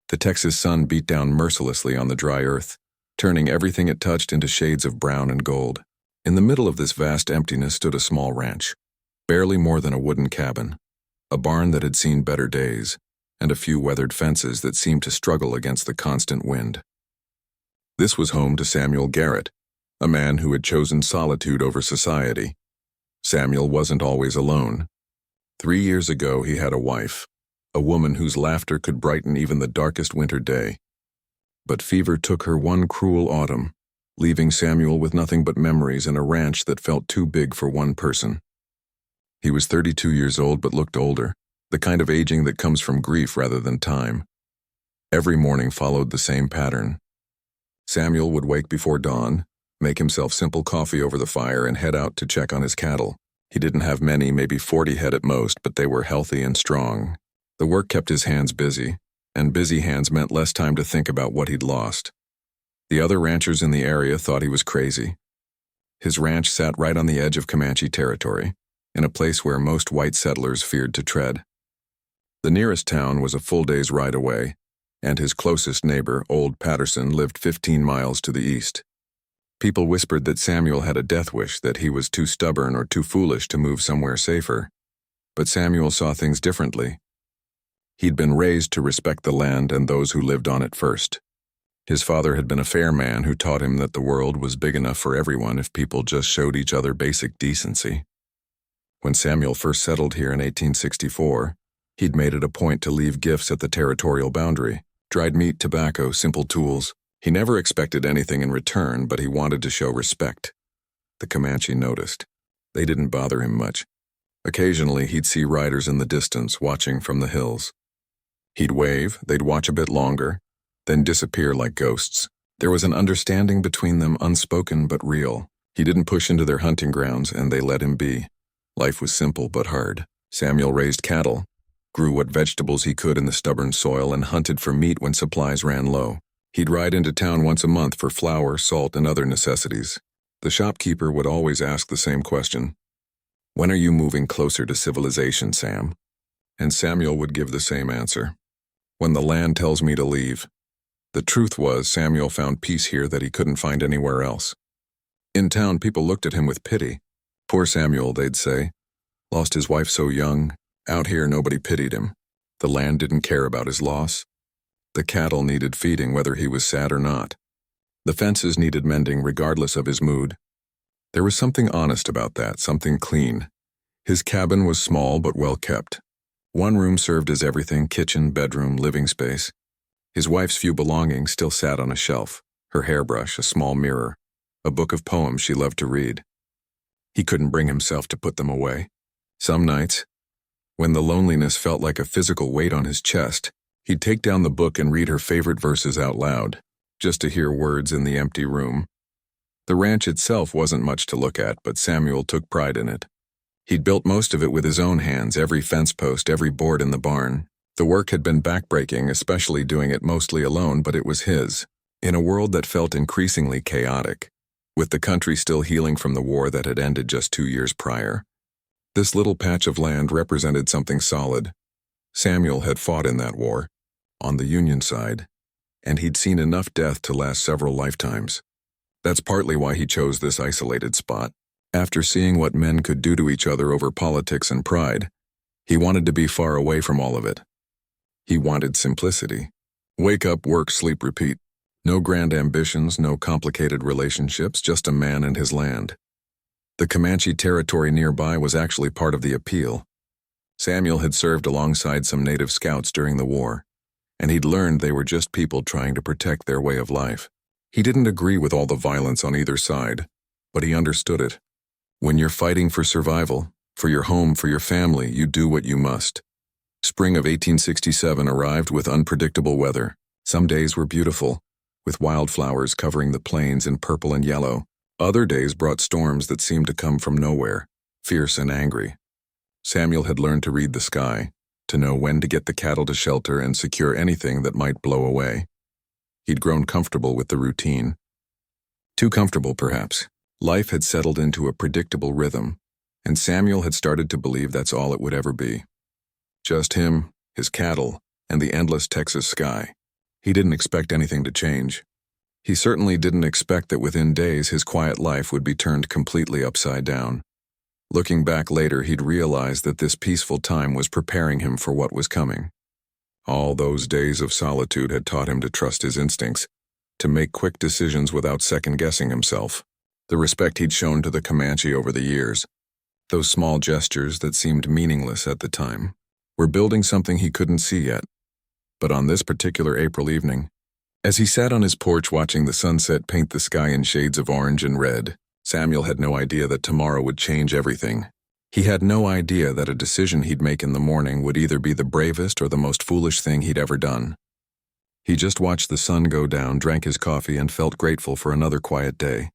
The Texas sun beat down mercilessly on the dry earth, turning everything it touched into shades of brown and gold. In the middle of this vast emptiness stood a small ranch, barely more than a wooden cabin, a barn that had seen better days, and a few weathered fences that seemed to struggle against the constant wind. This was home to Samuel Garrett, a man who had chosen solitude over society. Samuel wasn't always alone. 3 years ago he had a wife, a woman whose laughter could brighten even the darkest winter day. But fever took her one cruel autumn, leaving Samuel with nothing but memories and a ranch that felt too big for one person. He was 32 years old but looked older, the kind of aging that comes from grief rather than time. Every morning followed the same pattern. Samuel would wake before dawn, make himself simple coffee over the fire, and head out to check on his cattle. He didn't have many, maybe 40 head at most, but they were healthy and strong. The work kept his hands busy, and busy hands meant less time to think about what he'd lost. The other ranchers in the area thought he was crazy. His ranch sat right on the edge of Comanche territory, in a place where most white settlers feared to tread. The nearest town was a full day's ride away, and his closest neighbor, Old Patterson, lived 15 miles to the east. People whispered that Samuel had a death wish, that he was too stubborn or too foolish to move somewhere safer. But Samuel saw things differently. He'd been raised to respect the land and those who lived on it first. His father had been a fair man who taught him that the world was big enough for everyone if people just showed each other basic decency. When Samuel first settled here in 1864, he'd made it a point to leave gifts at the territorial boundary: dried meat, tobacco, simple tools. He never expected anything in return, but he wanted to show respect. The Comanche noticed. They didn't bother him much. Occasionally, he'd see riders in the distance watching from the hills. He'd wave, they'd watch a bit longer, then disappear like ghosts. There was an understanding between them, unspoken but real. He didn't push into their hunting grounds, and they let him be. Life was simple but hard. Samuel raised cattle, grew what vegetables he could in the stubborn soil, and hunted for meat when supplies ran low. He'd ride into town once a month for flour, salt, and other necessities. The shopkeeper would always ask the same question: "When are you moving closer to civilization, Sam?" And Samuel would give the same answer: "When the land tells me to leave." The truth was, Samuel found peace here that he couldn't find anywhere else. In town, people looked at him with pity. "Poor Samuel," they'd say. "Lost his wife so young. Out here, nobody pitied him. The land didn't care about his loss. The cattle needed feeding whether he was sad or not. The fences needed mending regardless of his mood." There was something honest about that, something clean. His cabin was small but well kept. One room served as everything: kitchen, bedroom, living space. His wife's few belongings still sat on a shelf: her hairbrush, a small mirror, a book of poems she loved to read. He couldn't bring himself to put them away. Some nights, when the loneliness felt like a physical weight on his chest, he'd take down the book and read her favorite verses out loud, just to hear words in the empty room. The ranch itself wasn't much to look at, but Samuel took pride in it. He'd built most of it with his own hands: every fence post, every board in the barn. The work had been backbreaking, especially doing it mostly alone, but it was his. In a world that felt increasingly chaotic, with the country still healing from the war that had ended just 2 years prior, this little patch of land represented something solid. Samuel had fought in that war, on the Union side, and he'd seen enough death to last several lifetimes. That's partly why he chose this isolated spot. After seeing what men could do to each other over politics and pride, he wanted to be far away from all of it. He wanted simplicity. Wake up, work, sleep, repeat. No grand ambitions, no complicated relationships, just a man and his land. The Comanche territory nearby was actually part of the appeal. Samuel had served alongside some native scouts during the war, and he'd learned they were just people trying to protect their way of life. He didn't agree with all the violence on either side, but he understood it. When you're fighting for survival, for your home, for your family, you do what you must. Spring of 1867 arrived with unpredictable weather. Some days were beautiful, with wildflowers covering the plains in purple and yellow. Other days brought storms that seemed to come from nowhere, fierce and angry. Samuel had learned to read the sky, to know when to get the cattle to shelter and secure anything that might blow away. He'd grown comfortable with the routine. Too comfortable, perhaps. Life had settled into a predictable rhythm, and Samuel had started to believe that's all it would ever be. Just him, his cattle, and the endless Texas sky. He didn't expect anything to change. He certainly didn't expect that within days his quiet life would be turned completely upside down. Looking back later, he'd realized that this peaceful time was preparing him for what was coming. All those days of solitude had taught him to trust his instincts, to make quick decisions without second-guessing himself. The respect he'd shown to the Comanche over the years, those small gestures that seemed meaningless at the time, were building something he couldn't see yet. But on this particular April evening, as he sat on his porch watching the sunset paint the sky in shades of orange and red, Samuel had no idea that tomorrow would change everything. He had no idea that a decision he'd make in the morning would either be the bravest or the most foolish thing he'd ever done. He just watched the sun go down, drank his coffee, and felt grateful for another quiet day.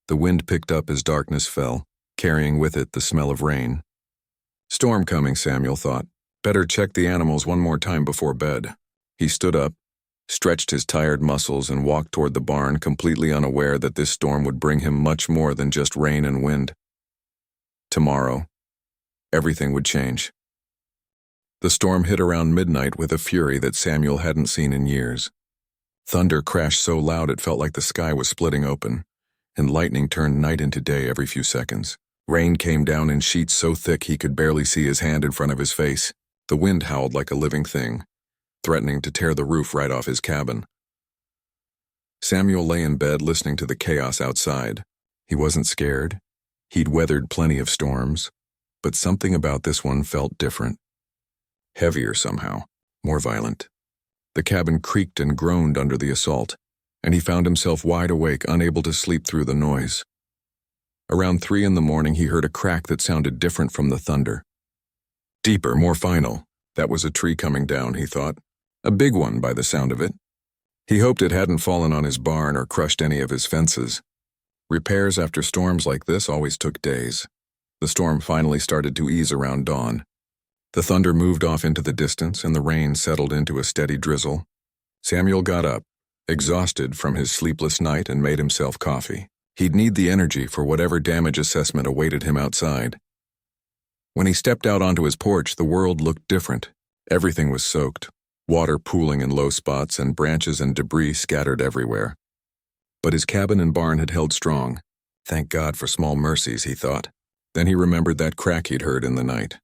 The wind picked up as darkness fell, carrying with it the smell of rain. Storm coming, Samuel thought. Better check the animals one more time before bed. He stood up, stretched his tired muscles, and walked toward the barn, completely unaware that this storm would bring him much more than just rain and wind. Tomorrow, everything would change. The storm hit around midnight with a fury that Samuel hadn't seen in years. Thunder crashed so loud it felt like the sky was splitting open, and lightning turned night into day every few seconds. Rain came down in sheets so thick he could barely see his hand in front of his face. The wind howled like a living thing, threatening to tear the roof right off his cabin. Samuel lay in bed listening to the chaos outside. He wasn't scared. He'd weathered plenty of storms, but something about this one felt different. Heavier somehow, more violent. The cabin creaked and groaned under the assault, and he found himself wide awake, unable to sleep through the noise. Around 3 a.m, he heard a crack that sounded different from the thunder. Deeper, more final. That was a tree coming down, he thought. A big one by the sound of it. He hoped it hadn't fallen on his barn or crushed any of his fences. Repairs after storms like this always took days. The storm finally started to ease around dawn. The thunder moved off into the distance, and the rain settled into a steady drizzle. Samuel got up, exhausted from his sleepless night, and made himself coffee. He'd need the energy for whatever damage assessment awaited him outside. When he stepped out onto his porch, the world looked different. Everything was soaked, water pooling in low spots and branches and debris scattered everywhere. But his cabin and barn had held strong. Thank God for small mercies, he thought. Then he remembered that crack he'd heard in the night.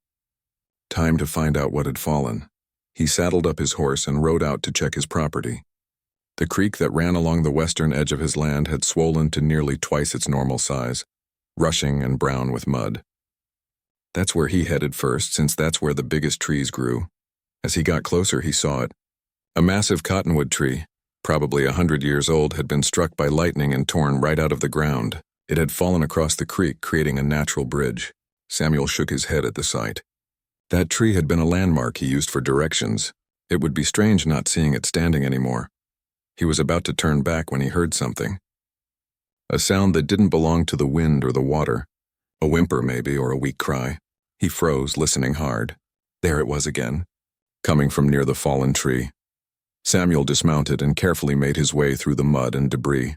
Time to find out what had fallen. He saddled up his horse and rode out to check his property. The creek that ran along the western edge of his land had swollen to nearly twice its normal size, rushing and brown with mud. That's where he headed first, since that's where the biggest trees grew. As he got closer, he saw it. A massive cottonwood tree, probably 100 years old, had been struck by lightning and torn right out of the ground. It had fallen across the creek, creating a natural bridge. Samuel shook his head at the sight. That tree had been a landmark he used for directions. It would be strange not seeing it standing anymore. He was about to turn back when he heard something. A sound that didn't belong to the wind or the water. A whimper maybe, or a weak cry. He froze, listening hard. There it was again, coming from near the fallen tree. Samuel dismounted and carefully made his way through the mud and debris.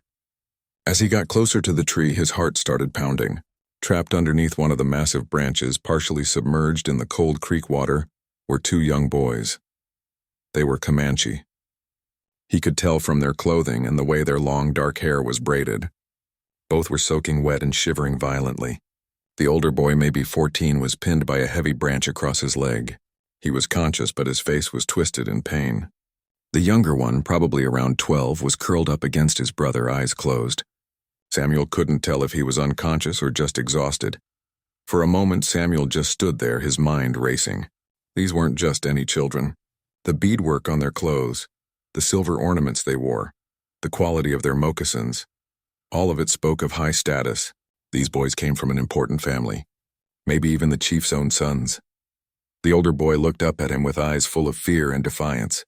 As he got closer to the tree, his heart started pounding. Trapped underneath one of the massive branches, partially submerged in the cold creek water, were 2 young boys. They were Comanche. He could tell from their clothing and the way their long dark hair was braided. Both were soaking wet and shivering violently. The older boy, maybe 14, was pinned by a heavy branch across his leg. He was conscious, but his face was twisted in pain. The younger one, probably around 12, was curled up against his brother, eyes closed. Samuel couldn't tell if he was unconscious or just exhausted. For a moment, Samuel just stood there, his mind racing. These weren't just any children. The beadwork on their clothes, the silver ornaments they wore, the quality of their moccasins, all of it spoke of high status. These boys came from an important family, maybe even the chief's own sons. The older boy looked up at him with eyes full of fear and defiance.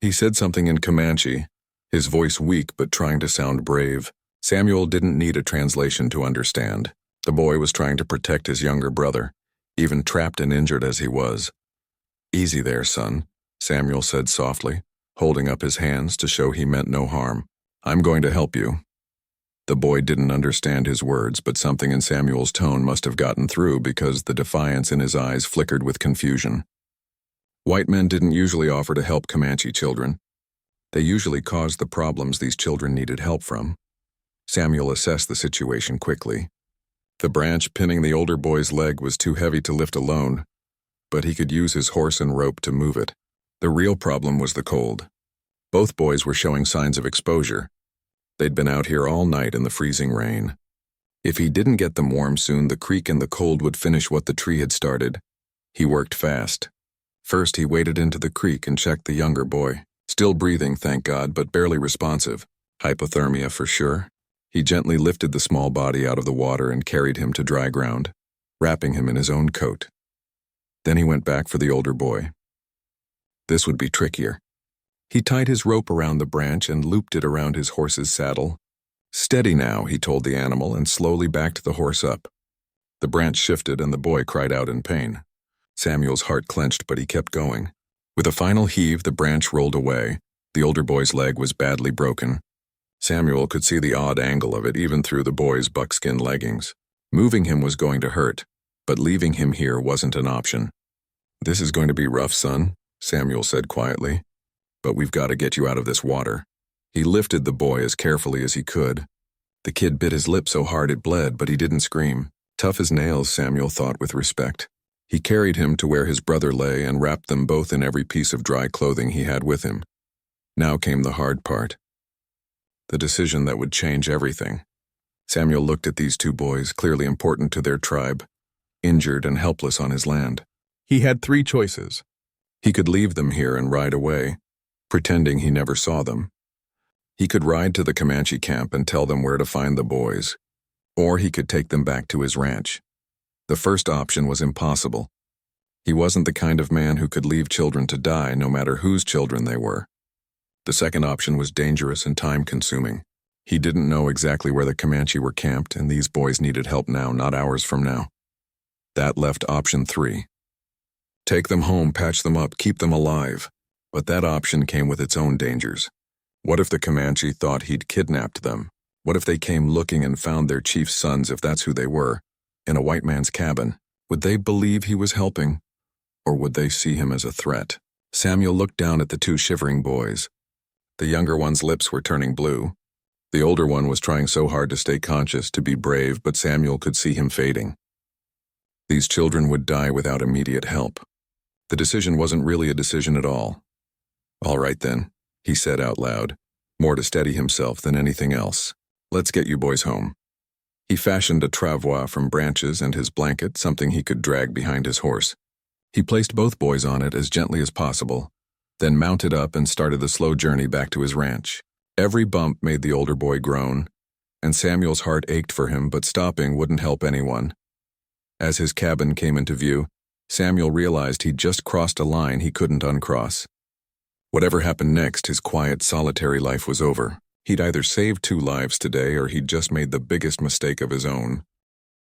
He said something in Comanche, his voice weak but trying to sound brave. Samuel didn't need a translation to understand. The boy was trying to protect his younger brother, even trapped and injured as he was. "Easy there, son," Samuel said softly, holding up his hands to show he meant no harm. "I'm going to help you." The boy didn't understand his words, but something in Samuel's tone must have gotten through because the defiance in his eyes flickered with confusion. White men didn't usually offer to help Comanche children. They usually caused the problems these children needed help from. Samuel assessed the situation quickly. The branch pinning the older boy's leg was too heavy to lift alone, but he could use his horse and rope to move it. The real problem was the cold. Both boys were showing signs of exposure. They'd been out here all night in the freezing rain. If he didn't get them warm soon, the creek and the cold would finish what the tree had started. He worked fast. First, he waded into the creek and checked the younger boy. Still breathing, thank God, but barely responsive. Hypothermia for sure. He gently lifted the small body out of the water and carried him to dry ground, wrapping him in his own coat. Then he went back for the older boy. This would be trickier. He tied his rope around the branch and looped it around his horse's saddle. Steady now, he told the animal, and slowly backed the horse up. The branch shifted and the boy cried out in pain. Samuel's heart clenched, but he kept going. With a final heave, the branch rolled away. The older boy's leg was badly broken. Samuel could see the odd angle of it even through the boy's buckskin leggings. Moving him was going to hurt, but leaving him here wasn't an option. "This is going to be rough, son," Samuel said quietly, "but we've got to get you out of this water." He lifted the boy as carefully as he could. The kid bit his lip so hard it bled, but he didn't scream. Tough as nails, Samuel thought with respect. He carried him to where his brother lay and wrapped them both in every piece of dry clothing he had with him. Now came the hard part. The decision that would change everything. Samuel looked at these two boys, clearly important to their tribe, injured and helpless on his land. He had three choices. He could leave them here and ride away, pretending he never saw them. He could ride to the Comanche camp and tell them where to find the boys, or he could take them back to his ranch. The first option was impossible. He wasn't the kind of man who could leave children to die, no matter whose children they were. The second option was dangerous and time-consuming. He didn't know exactly where the Comanche were camped, and these boys needed help now, not hours from now. That left option 3. Take them home, patch them up, keep them alive. But that option came with its own dangers. What if the Comanche thought he'd kidnapped them? What if they came looking and found their chief's sons, if that's who they were, in a white man's cabin? Would they believe he was helping, or would they see him as a threat? Samuel looked down at the two shivering boys. The younger one's lips were turning blue. The older one was trying so hard to stay conscious, to be brave, but Samuel could see him fading. These children would die without immediate help. The decision wasn't really a decision at all. "All right then," he said out loud, more to steady himself than anything else. "Let's get you boys home." He fashioned a travois from branches and his blanket, something he could drag behind his horse. He placed both boys on it as gently as possible, then mounted up and started the slow journey back to his ranch. Every bump made the older boy groan, and Samuel's heart ached for him, but stopping wouldn't help anyone. As his cabin came into view, Samuel realized he'd just crossed a line he couldn't uncross. Whatever happened next, his quiet, solitary life was over. He'd either saved 2 lives today, or he'd just made the biggest mistake of his own.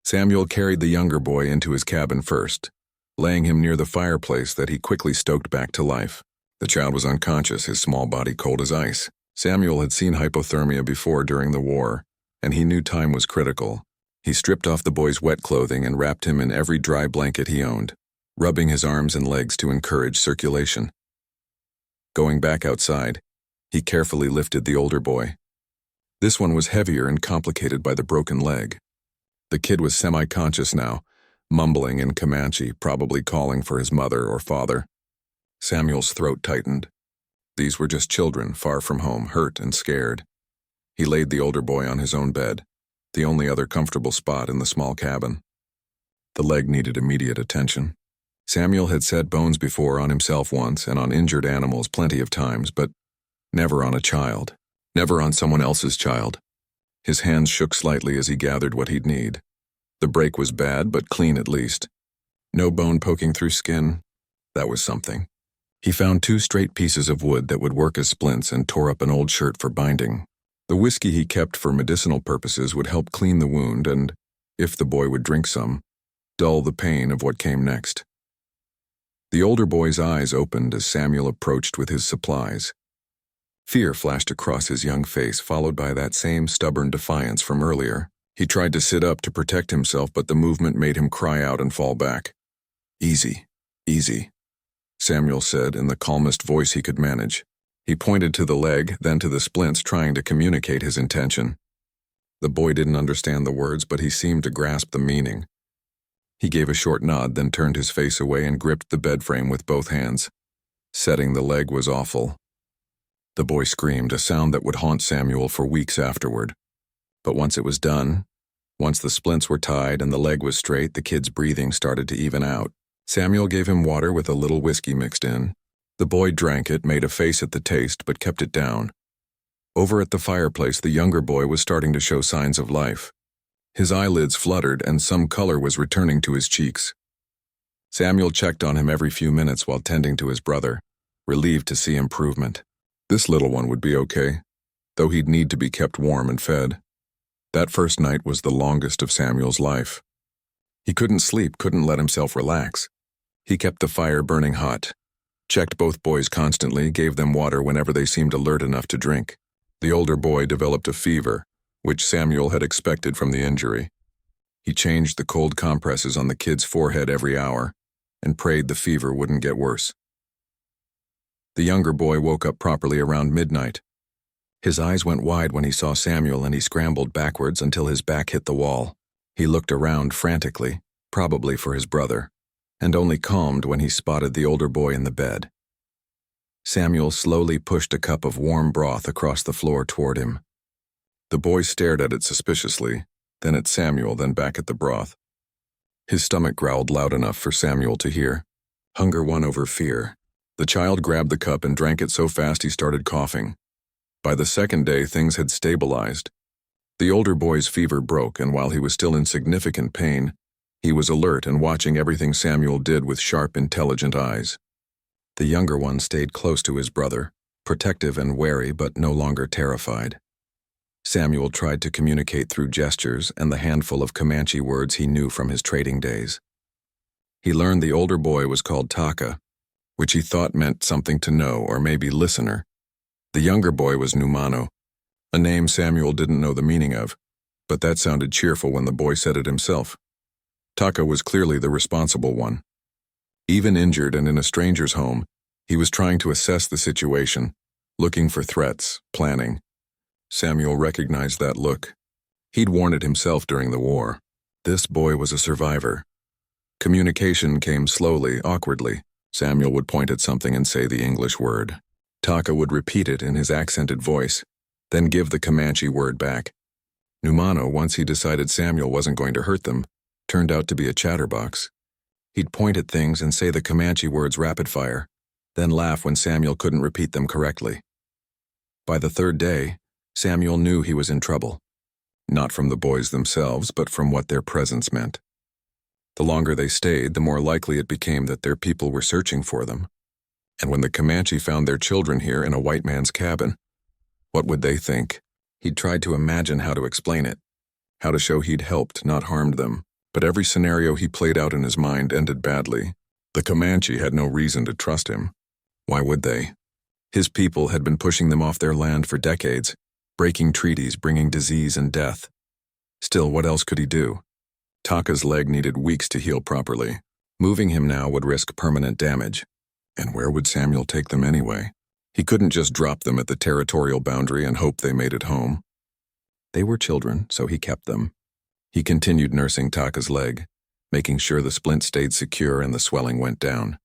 Samuel carried the younger boy into his cabin first, laying him near the fireplace that he quickly stoked back to life. The child was unconscious, his small body cold as ice. Samuel had seen hypothermia before during the war, and he knew time was critical. He stripped off the boy's wet clothing and wrapped him in every dry blanket he owned, rubbing his arms and legs to encourage circulation. Going back outside, he carefully lifted the older boy. This one was heavier and complicated by the broken leg. The kid was semi-conscious now, mumbling in Comanche, probably calling for his mother or father. Samuel's throat tightened. These were just children, far from home, hurt and scared. He laid the older boy on his own bed, the only other comfortable spot in the small cabin. The leg needed immediate attention. Samuel had set bones before on himself once and on injured animals plenty of times, but never on a child, never on someone else's child. His hands shook slightly as he gathered what he'd need. The break was bad, but clean at least. No bone poking through skin. That was something. He found 2 straight pieces of wood that would work as splints and tore up an old shirt for binding. The whiskey he kept for medicinal purposes would help clean the wound and, if the boy would drink some, dull the pain of what came next. The older boy's eyes opened as Samuel approached with his supplies. Fear flashed across his young face, followed by that same stubborn defiance from earlier. He tried to sit up to protect himself, but the movement made him cry out and fall back. "Easy, easy," Samuel said in the calmest voice he could manage. He pointed to the leg, then to the splints, trying to communicate his intention. The boy didn't understand the words, but he seemed to grasp the meaning. He gave a short nod, then turned his face away and gripped the bed frame with both hands. Setting the leg was awful. The boy screamed, a sound that would haunt Samuel for weeks afterward. But once it was done, once the splints were tied and the leg was straight, the kid's breathing started to even out. Samuel gave him water with a little whiskey mixed in. The boy drank it, made a face at the taste, but kept it down. Over at the fireplace, the younger boy was starting to show signs of life. His eyelids fluttered and some color was returning to his cheeks. Samuel checked on him every few minutes while tending to his brother, relieved to see improvement. This little one would be okay, though he'd need to be kept warm and fed. That first night was the longest of Samuel's life. He couldn't sleep, couldn't let himself relax. He kept the fire burning hot, checked both boys constantly, gave them water whenever they seemed alert enough to drink. The older boy developed a fever, which Samuel had expected from the injury. He changed the cold compresses on the kid's forehead every hour and prayed the fever wouldn't get worse. The younger boy woke up properly around midnight. His eyes went wide when he saw Samuel and he scrambled backwards until his back hit the wall. He looked around frantically, probably for his brother, and only calmed when he spotted the older boy in the bed. Samuel slowly pushed a cup of warm broth across the floor toward him. The boy stared at it suspiciously, then at Samuel, then back at the broth. His stomach growled loud enough for Samuel to hear. Hunger won over fear. The child grabbed the cup and drank it so fast he started coughing. By the second day, things had stabilized. The older boy's fever broke, and while he was still in significant pain, he was alert and watching everything Samuel did with sharp, intelligent eyes. The younger one stayed close to his brother, protective and wary but no longer terrified. Samuel tried to communicate through gestures and the handful of Comanche words he knew from his trading days. He learned the older boy was called Taka, which he thought meant something to know or maybe listener. The younger boy was Numano, a name Samuel didn't know the meaning of, but that sounded cheerful when the boy said it himself. Taka was clearly the responsible one. Even injured and in a stranger's home, he was trying to assess the situation, looking for threats, planning. Samuel recognized that look. He'd worn it himself during the war. This boy was a survivor. Communication came slowly, awkwardly. Samuel would point at something and say the English word. Taka would repeat it in his accented voice, then give the Comanche word back. Numano, once he decided Samuel wasn't going to hurt them, turned out to be a chatterbox. He'd point at things and say the Comanche words rapid fire, then laugh when Samuel couldn't repeat them correctly. By the third day, Samuel knew he was in trouble. Not from the boys themselves, but from what their presence meant. The longer they stayed, the more likely it became that their people were searching for them. And when the Comanche found their children here in a white man's cabin, what would they think? He'd tried to imagine how to explain it, how to show he'd helped, not harmed them. But every scenario he played out in his mind ended badly. The Comanche had no reason to trust him. Why would they? His people had been pushing them off their land for decades, breaking treaties, bringing disease and death. Still, what else could he do? Taka's leg needed weeks to heal properly. Moving him now would risk permanent damage. And where would Samuel take them anyway? He couldn't just drop them at the territorial boundary and hope they made it home. They were children, so he kept them. He continued nursing Taka's leg, making sure the splint stayed secure and the swelling went down.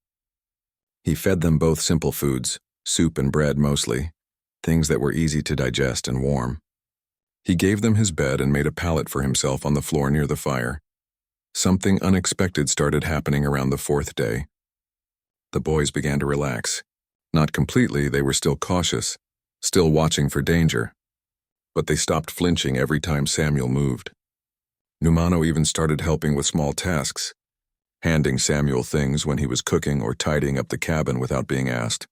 He fed them both simple foods, soup and bread mostly, things that were easy to digest and warm. He gave them his bed and made a pallet for himself on the floor near the fire. Something unexpected started happening around the fourth day. The boys began to relax. Not completely, they were still cautious, still watching for danger. But they stopped flinching every time Samuel moved. Numano even started helping with small tasks, handing Samuel things when he was cooking or tidying up the cabin without being asked.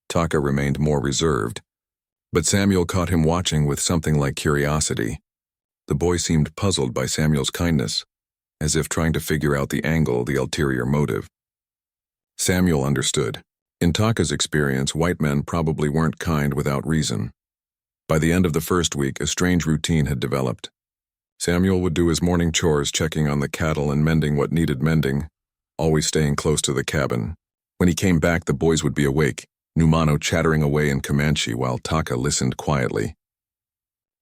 Taka remained more reserved, but Samuel caught him watching with something like curiosity. The boy seemed puzzled by Samuel's kindness, as if trying to figure out the angle, the ulterior motive. Samuel understood. In Taka's experience, white men probably weren't kind without reason. By the end of the first week, a strange routine had developed. Samuel would do his morning chores, checking on the cattle and mending what needed mending, always staying close to the cabin. When he came back, the boys would be awake, Numano chattering away in Comanche while Taka listened quietly.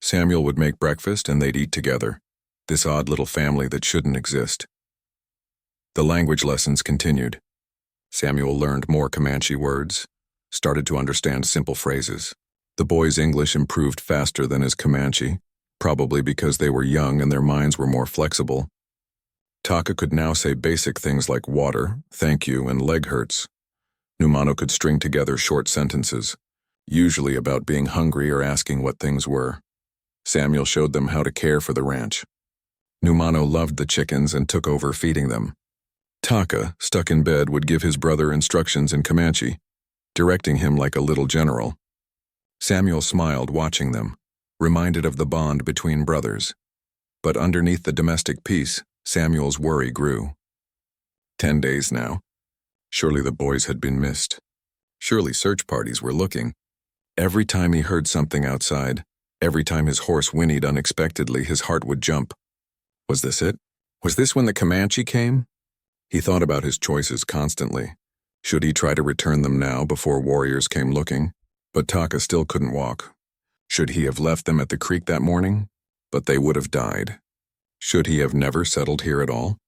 Samuel would make breakfast and they'd eat together, this odd little family that shouldn't exist. The language lessons continued. Samuel learned more Comanche words, started to understand simple phrases. The boy's English improved faster than his Comanche, probably because they were young and their minds were more flexible. Taka could now say basic things like water, thank you, and leg hurts. Numano could string together short sentences, usually about being hungry or asking what things were. Samuel showed them how to care for the ranch. Numano loved the chickens and took over feeding them. Taka, stuck in bed, would give his brother instructions in Comanche, directing him like a little general. Samuel smiled watching them, reminded of the bond between brothers. But underneath the domestic peace, Samuel's worry grew. 10 days now. Surely the boys had been missed. Surely search parties were looking. Every time he heard something outside, every time his horse whinnied unexpectedly, his heart would jump. Was this it? Was this when the Comanche came? He thought about his choices constantly. Should he try to return them now before warriors came looking? But Taka still couldn't walk. Should he have left them at the creek that morning? But they would have died. Should he have never settled here at all?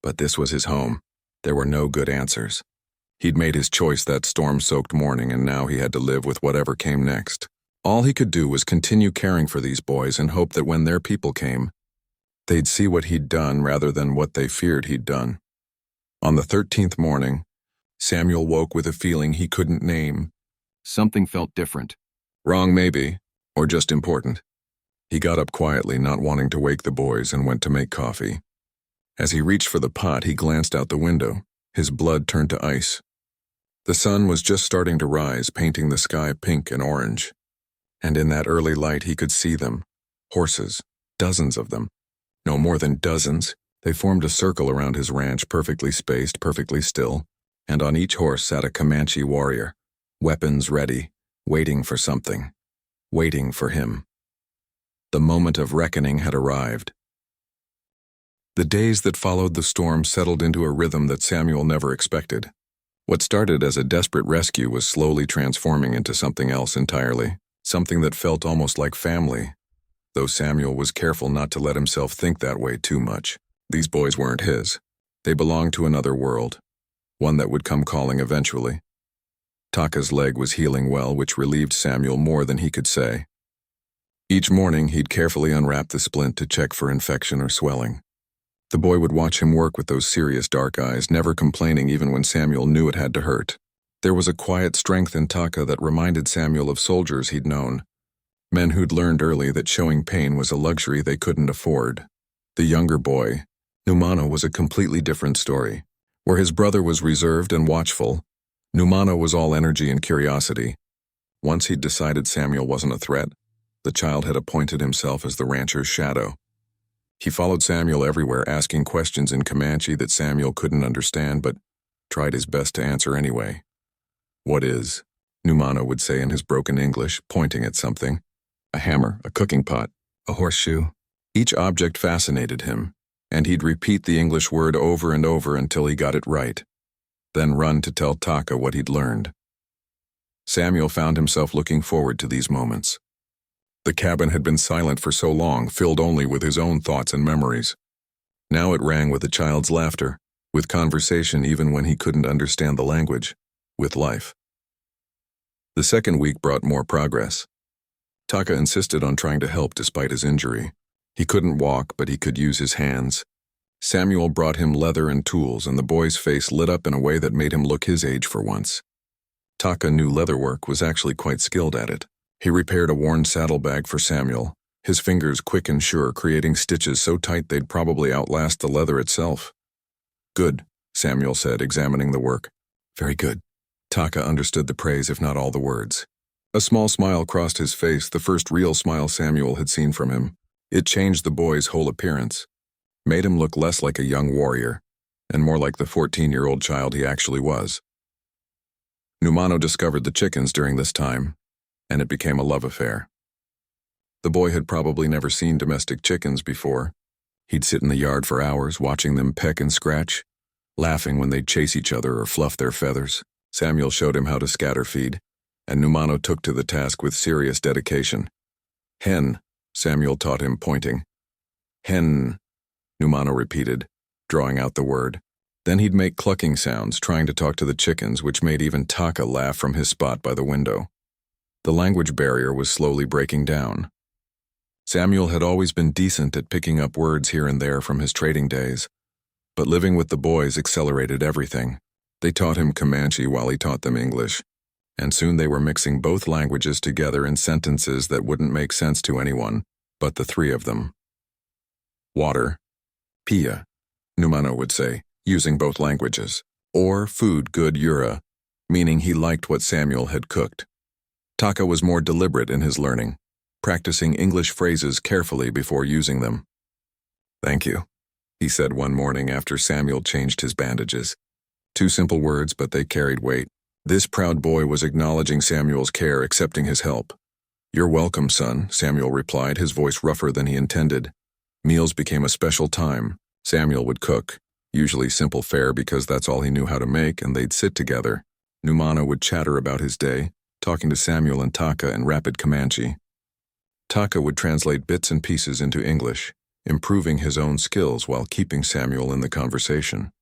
But this was his home. There were no good answers. He'd made his choice that storm-soaked morning, and now he had to live with whatever came next. All he could do was continue caring for these boys and hope that when their people came, they'd see what he'd done rather than what they feared he'd done. On the 13th morning, Samuel woke with a feeling he couldn't name. Something felt different. Wrong maybe, or just important. He got up quietly, not wanting to wake the boys, and went to make coffee. As he reached for the pot, he glanced out the window. His blood turned to ice. The sun was just starting to rise, painting the sky pink and orange. And in that early light he could see them. Horses, dozens of them. No more than dozens. They formed a circle around his ranch, perfectly spaced, perfectly still, and on each horse sat a Comanche warrior, weapons ready, waiting for something, waiting for him. The moment of reckoning had arrived. The days that followed the storm settled into a rhythm that Samuel never expected. What started as a desperate rescue was slowly transforming into something else entirely, something that felt almost like family, though Samuel was careful not to let himself think that way too much. These boys weren't his. They belonged to another world, one that would come calling eventually. Taka's leg was healing well, which relieved Samuel more than he could say. Each morning, he'd carefully unwrap the splint to check for infection or swelling. The boy would watch him work with those serious dark eyes, never complaining even when Samuel knew it had to hurt. There was a quiet strength in Taka that reminded Samuel of soldiers he'd known, men who'd learned early that showing pain was a luxury they couldn't afford. The younger boy, Numano, was a completely different story. Where his brother was reserved and watchful, Numano was all energy and curiosity. Once he'd decided Samuel wasn't a threat, the child had appointed himself as the rancher's shadow. He followed Samuel everywhere, asking questions in Comanche that Samuel couldn't understand, but tried his best to answer anyway. "What is?" Numano would say in his broken English, pointing at something. A hammer, a cooking pot, a horseshoe. Each object fascinated him, and he'd repeat the English word over and over until he got it right, then run to tell Taka what he'd learned. Samuel found himself looking forward to these moments. The cabin had been silent for so long, filled only with his own thoughts and memories. Now it rang with the child's laughter, with conversation even when he couldn't understand the language, with life. The second week brought more progress. Taka insisted on trying to help despite his injury. He couldn't walk, but he could use his hands. Samuel brought him leather and tools, and the boy's face lit up in a way that made him look his age for once. Taka knew leatherwork, was actually quite skilled at it. He repaired a worn saddlebag for Samuel, his fingers quick and sure, creating stitches so tight they'd probably outlast the leather itself. "Good," Samuel said, examining the work. "Very good." Taka understood the praise, if not all the words. A small smile crossed his face, the first real smile Samuel had seen from him. It changed the boy's whole appearance, made him look less like a young warrior, and more like the 14-year-old child he actually was. Numano discovered the chickens during this time, and it became a love affair. The boy had probably never seen domestic chickens before. He'd sit in the yard for hours, watching them peck and scratch, laughing when they'd chase each other or fluff their feathers. Samuel showed him how to scatter feed, and Numano took to the task with serious dedication. Hen, Samuel taught him, pointing. Hen, Numano repeated, drawing out the word. Then he'd make clucking sounds, trying to talk to the chickens, which made even Taka laugh from his spot by the window. The language barrier was slowly breaking down. Samuel had always been decent at picking up words here and there from his trading days, but living with the boys accelerated everything. They taught him Comanche while he taught them English, and soon they were mixing both languages together in sentences that wouldn't make sense to anyone but the three of them. Water, pia, Numano would say, using both languages, or food good yura, meaning he liked what Samuel had cooked. Taka was more deliberate in his learning, practicing English phrases carefully before using them. Thank you, he said one morning after Samuel changed his bandages. 2 simple words, but they carried weight. This proud boy was acknowledging Samuel's care, accepting his help. You're welcome, son, Samuel replied, his voice rougher than he intended. Meals became a special time. Samuel would cook, usually simple fare because that's all he knew how to make, and they'd sit together. Numano would chatter about his day, talking to Samuel and Taka in rapid Comanche. Taka would translate bits and pieces into English, improving his own skills while keeping Samuel in the conversation.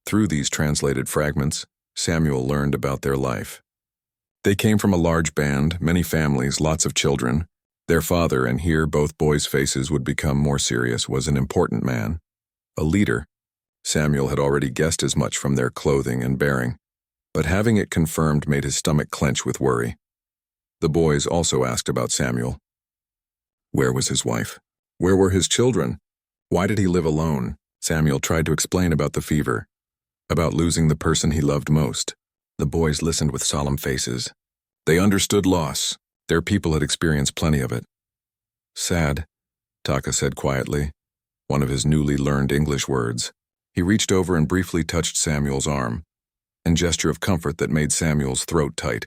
Through these translated fragments, Samuel learned about their life. They came from a large band, many families, lots of children. Their father, and here both boys' faces would become more serious, was an important man, a leader. Samuel had already guessed as much from their clothing and bearing, but having it confirmed made his stomach clench with worry. The boys also asked about Samuel. Where was his wife? Where were his children? Why did he live alone? Samuel tried to explain about the fever, about losing the person he loved most. The boys listened with solemn faces. They understood loss. Their people had experienced plenty of it. Sad, Taka said quietly, one of his newly learned English words. He reached over and briefly touched Samuel's arm, a gesture of comfort that made Samuel's throat tight.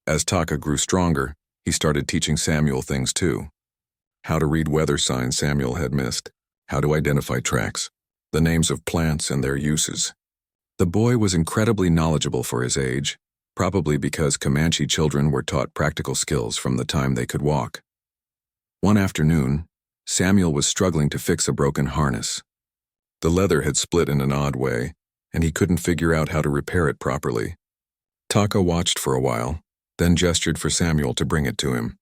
As Taka grew stronger, he started teaching Samuel things too. How to read weather signs Samuel had missed, how to identify tracks, the names of plants and their uses. The boy was incredibly knowledgeable for his age, probably because Comanche children were taught practical skills from the time they could walk. One afternoon, Samuel was struggling to fix a broken harness. The leather had split in an odd way, and he couldn't figure out how to repair it properly. Taka watched for a while, then gestured for Samuel to bring it to him.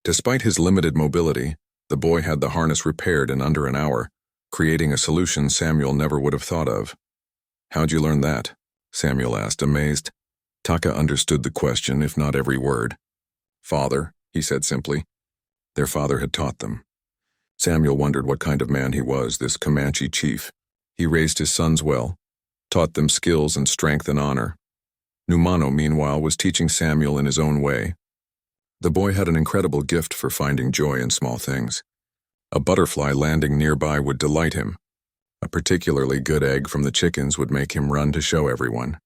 Despite his limited mobility, the boy had the harness repaired in under an hour, creating a solution Samuel never would have thought of. How'd you learn that? Samuel asked, amazed. Taka understood the question, if not every word. Father, he said simply. Their father had taught them. Samuel wondered what kind of man he was, this Comanche chief. He raised his sons well, taught them skills and strength and honor. Numano, meanwhile, was teaching Samuel in his own way. The boy had an incredible gift for finding joy in small things. A butterfly landing nearby would delight him. A particularly good egg from the chickens would make him run to show everyone.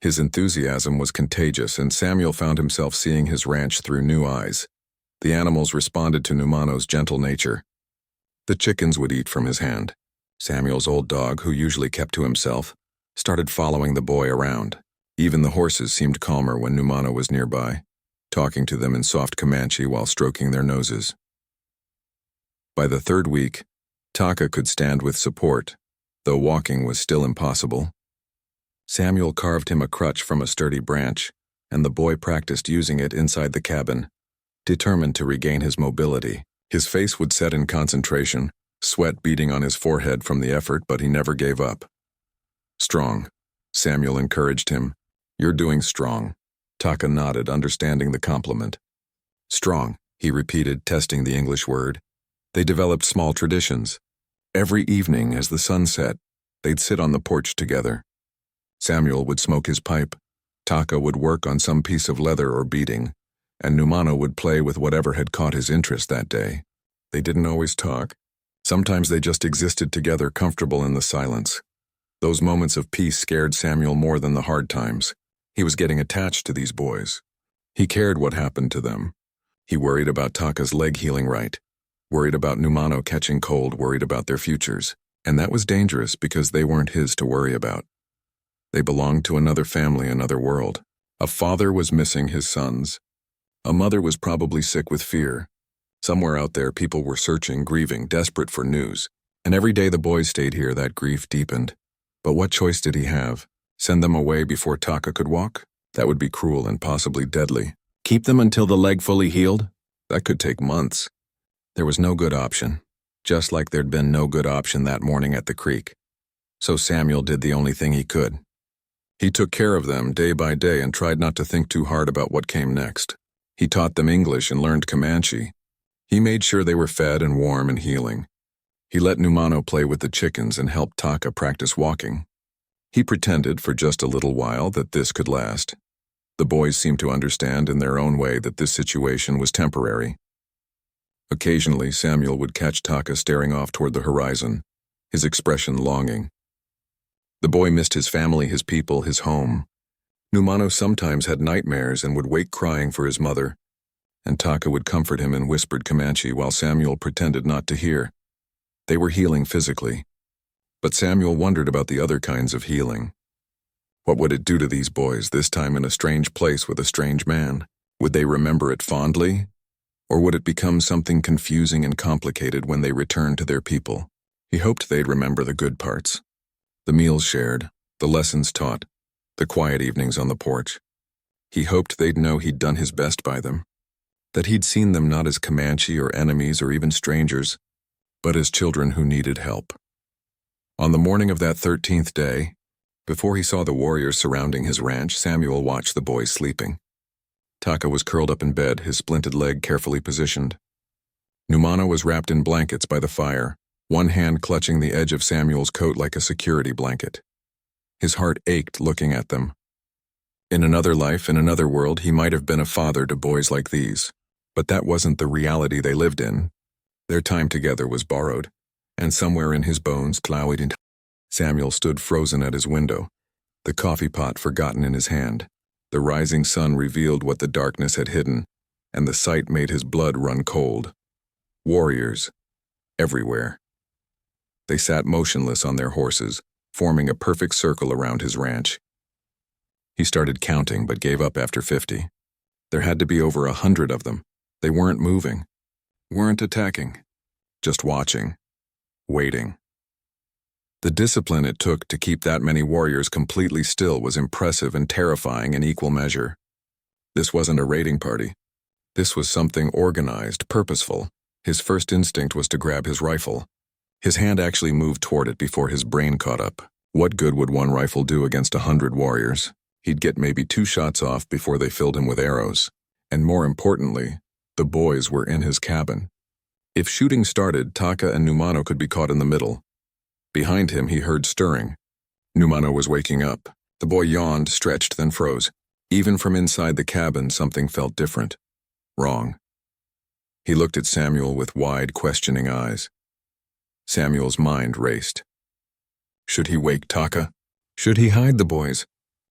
His enthusiasm was contagious, and Samuel found himself seeing his ranch through new eyes. The animals responded to Numano's gentle nature. The chickens would eat from his hand. Samuel's old dog, who usually kept to himself, started following the boy around. Even the horses seemed calmer when Numano was nearby, talking to them in soft Comanche while stroking their noses. By the 3rd week, Taka could stand with support, though walking was still impossible. Samuel carved him a crutch from a sturdy branch, and the boy practiced using it inside the cabin, determined to regain his mobility. His face would set in concentration, sweat beading on his forehead from the effort, but he never gave up. Strong, Samuel encouraged him. You're doing strong. Taka nodded, understanding the compliment. Strong, he repeated, testing the English word. They developed small traditions. Every evening, as the sun set, they'd sit on the porch together. Samuel would smoke his pipe, Taka would work on some piece of leather or beading, and Numano would play with whatever had caught his interest that day. They didn't always talk. Sometimes they just existed together, comfortable in the silence. Those moments of peace scared Samuel more than the hard times. He was getting attached to these boys. He cared what happened to them. He worried about Taka's leg healing right, worried about Numano catching cold, worried about their futures. And that was dangerous because they weren't his to worry about. They belonged to another family, another world. A father was missing his sons. A mother was probably sick with fear. Somewhere out there, people were searching, grieving, desperate for news. And every day the boys stayed here, that grief deepened. But what choice did he have? Send them away before Taka could walk? That would be cruel and possibly deadly. Keep them until the leg fully healed? That could take months. There was no good option, just like there'd been no good option that morning at the creek. So Samuel did the only thing he could. He took care of them day by day and tried not to think too hard about what came next. He taught them English and learned Comanche. He made sure they were fed and warm and healing. He let Numano play with the chickens and helped Taka practice walking. He pretended for just a little while that this could last. The boys seemed to understand in their own way that this situation was temporary. Occasionally, Samuel would catch Taka staring off toward the horizon, his expression longing. The boy missed his family, his people, his home. Numano sometimes had nightmares and would wake crying for his mother, and Taka would comfort him in whispered Comanche while Samuel pretended not to hear. They were healing physically, but Samuel wondered about the other kinds of healing. What would it do to these boys, this time in a strange place with a strange man? Would they remember it fondly? Or would it become something confusing and complicated when they returned to their people? He hoped they'd remember the good parts. The meals shared, the lessons taught, the quiet evenings on the porch. He hoped they'd know he'd done his best by them, that he'd seen them not as Comanche or enemies or even strangers, but as children who needed help. On the morning of that 13th day, before he saw the warriors surrounding his ranch, Samuel watched the boys sleeping. Taka was curled up in bed, his splinted leg carefully positioned. Numano was wrapped in blankets by the fire, one hand clutching the edge of Samuel's coat like a security blanket. His heart ached looking at them. In another life, in another world, he might have been a father to boys like these, but that wasn't the reality they lived in. Their time together was borrowed, and somewhere in his bones, Samuel stood frozen at his window, the coffee pot forgotten in his hand. The rising sun revealed what the darkness had hidden, and the sight made his blood run cold. Warriors, everywhere. They sat motionless on their horses, forming a perfect circle around his ranch. He started counting but gave up after 50. There had to be over 100 of them. They weren't moving, weren't attacking, just watching, waiting. The discipline it took to keep that many warriors completely still was impressive and terrifying in equal measure. This wasn't a raiding party. This was something organized, purposeful. His first instinct was to grab his rifle. His hand actually moved toward it before his brain caught up. What good would one rifle do against 100 warriors? He'd get maybe 2 shots off before they filled him with arrows. And more importantly, the boys were in his cabin. If shooting started, Taka and Numano could be caught in the middle. Behind him, he heard stirring. Numano was waking up. The boy yawned, stretched, then froze. Even from inside the cabin, something felt different. Wrong. He looked at Samuel with wide, questioning eyes. Samuel's mind raced. Should he wake Taka? Should he hide the boys?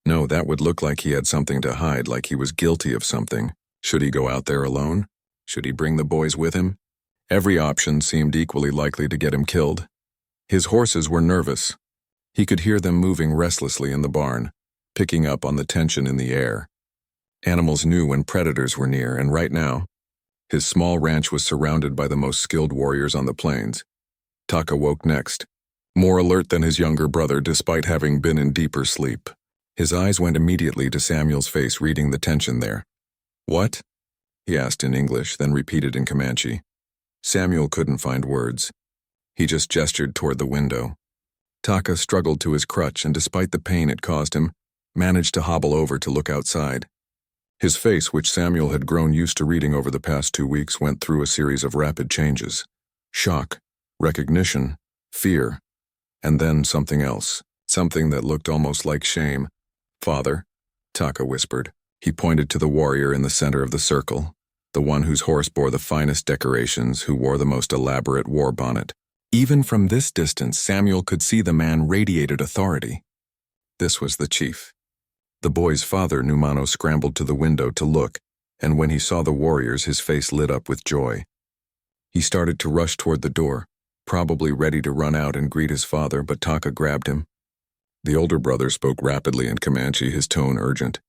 No, that would look like he had something to hide, like he was guilty of something. Should he go out there alone? Should he bring the boys with him? Every option seemed equally likely to get him killed. His horses were nervous. He could hear them moving restlessly in the barn, picking up on the tension in the air. Animals knew when predators were near, and right now, his small ranch was surrounded by the most skilled warriors on the plains. Taka woke next, more alert than his younger brother despite having been in deeper sleep. His eyes went immediately to Samuel's face, reading the tension there. What? He asked in English, then repeated in Comanche. Samuel couldn't find words. He just gestured toward the window. Taka struggled to his crutch and, despite the pain it caused him, managed to hobble over to look outside. His face, which Samuel had grown used to reading over the past 2 weeks, went through a series of rapid changes. Shock, recognition, fear, and then something else, something that looked almost like shame. Father, Taka whispered. He pointed to the warrior in the center of the circle, the one whose horse bore the finest decorations, who wore the most elaborate war bonnet. Even from this distance, Samuel could see the man radiated authority. This was the chief. The boy's father, Numano, scrambled to the window to look, and when he saw the warriors, his face lit up with joy. He started to rush toward the door, probably ready to run out and greet his father, but Taka grabbed him. The older brother spoke rapidly in Comanche, his tone urgent.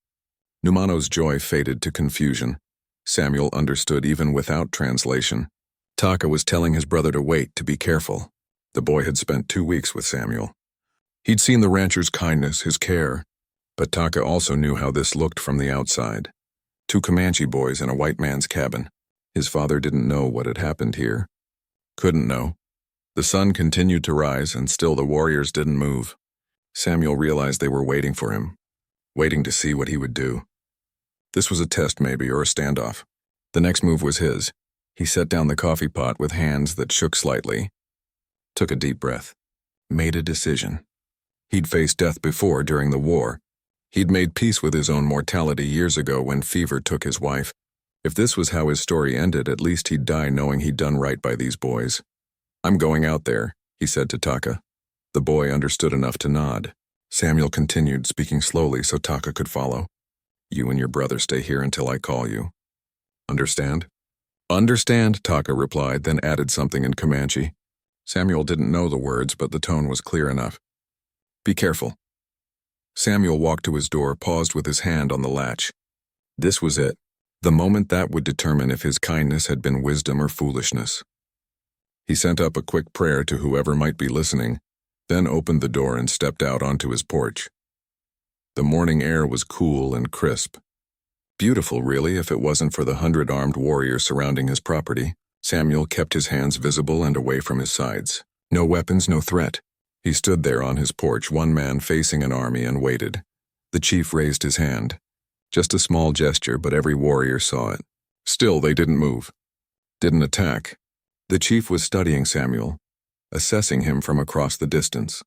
Numano's joy faded to confusion. Samuel understood even without translation. Taka was telling his brother to wait, to be careful. The boy had spent 2 weeks with Samuel. He'd seen the rancher's kindness, his care, but Taka also knew how this looked from the outside. 2 Comanche boys in a white man's cabin. His father didn't know what had happened here. Couldn't know. The sun continued to rise, and still the warriors didn't move. Samuel realized they were waiting for him, waiting to see what he would do. This was a test maybe, or a standoff. The next move was his. He set down the coffee pot with hands that shook slightly, took a deep breath, made a decision. He'd faced death before during the war. He'd made peace with his own mortality years ago when fever took his wife. If this was how his story ended, at least he'd die knowing he'd done right by these boys. "I'm going out there," he said to Taka. The boy understood enough to nod. Samuel continued, speaking slowly so Taka could follow. "You and your brother stay here until I call you. Understand?" "Understand," Taka replied, then added something in Comanche. Samuel didn't know the words, but the tone was clear enough. "Be careful." Samuel walked to his door, paused with his hand on the latch. This was it, the moment that would determine if his kindness had been wisdom or foolishness. He sent up a quick prayer to whoever might be listening, then opened the door and stepped out onto his porch. The morning air was cool and crisp. Beautiful, really, if it wasn't for the 100 armed warriors surrounding his property. Samuel kept his hands visible and away from his sides. No weapons, no threat. He stood there on his porch, one man facing an army, and waited. The chief raised his hand. Just a small gesture, but every warrior saw it. Still, they didn't move. Didn't attack. The chief was studying Samuel, assessing him from across the distance.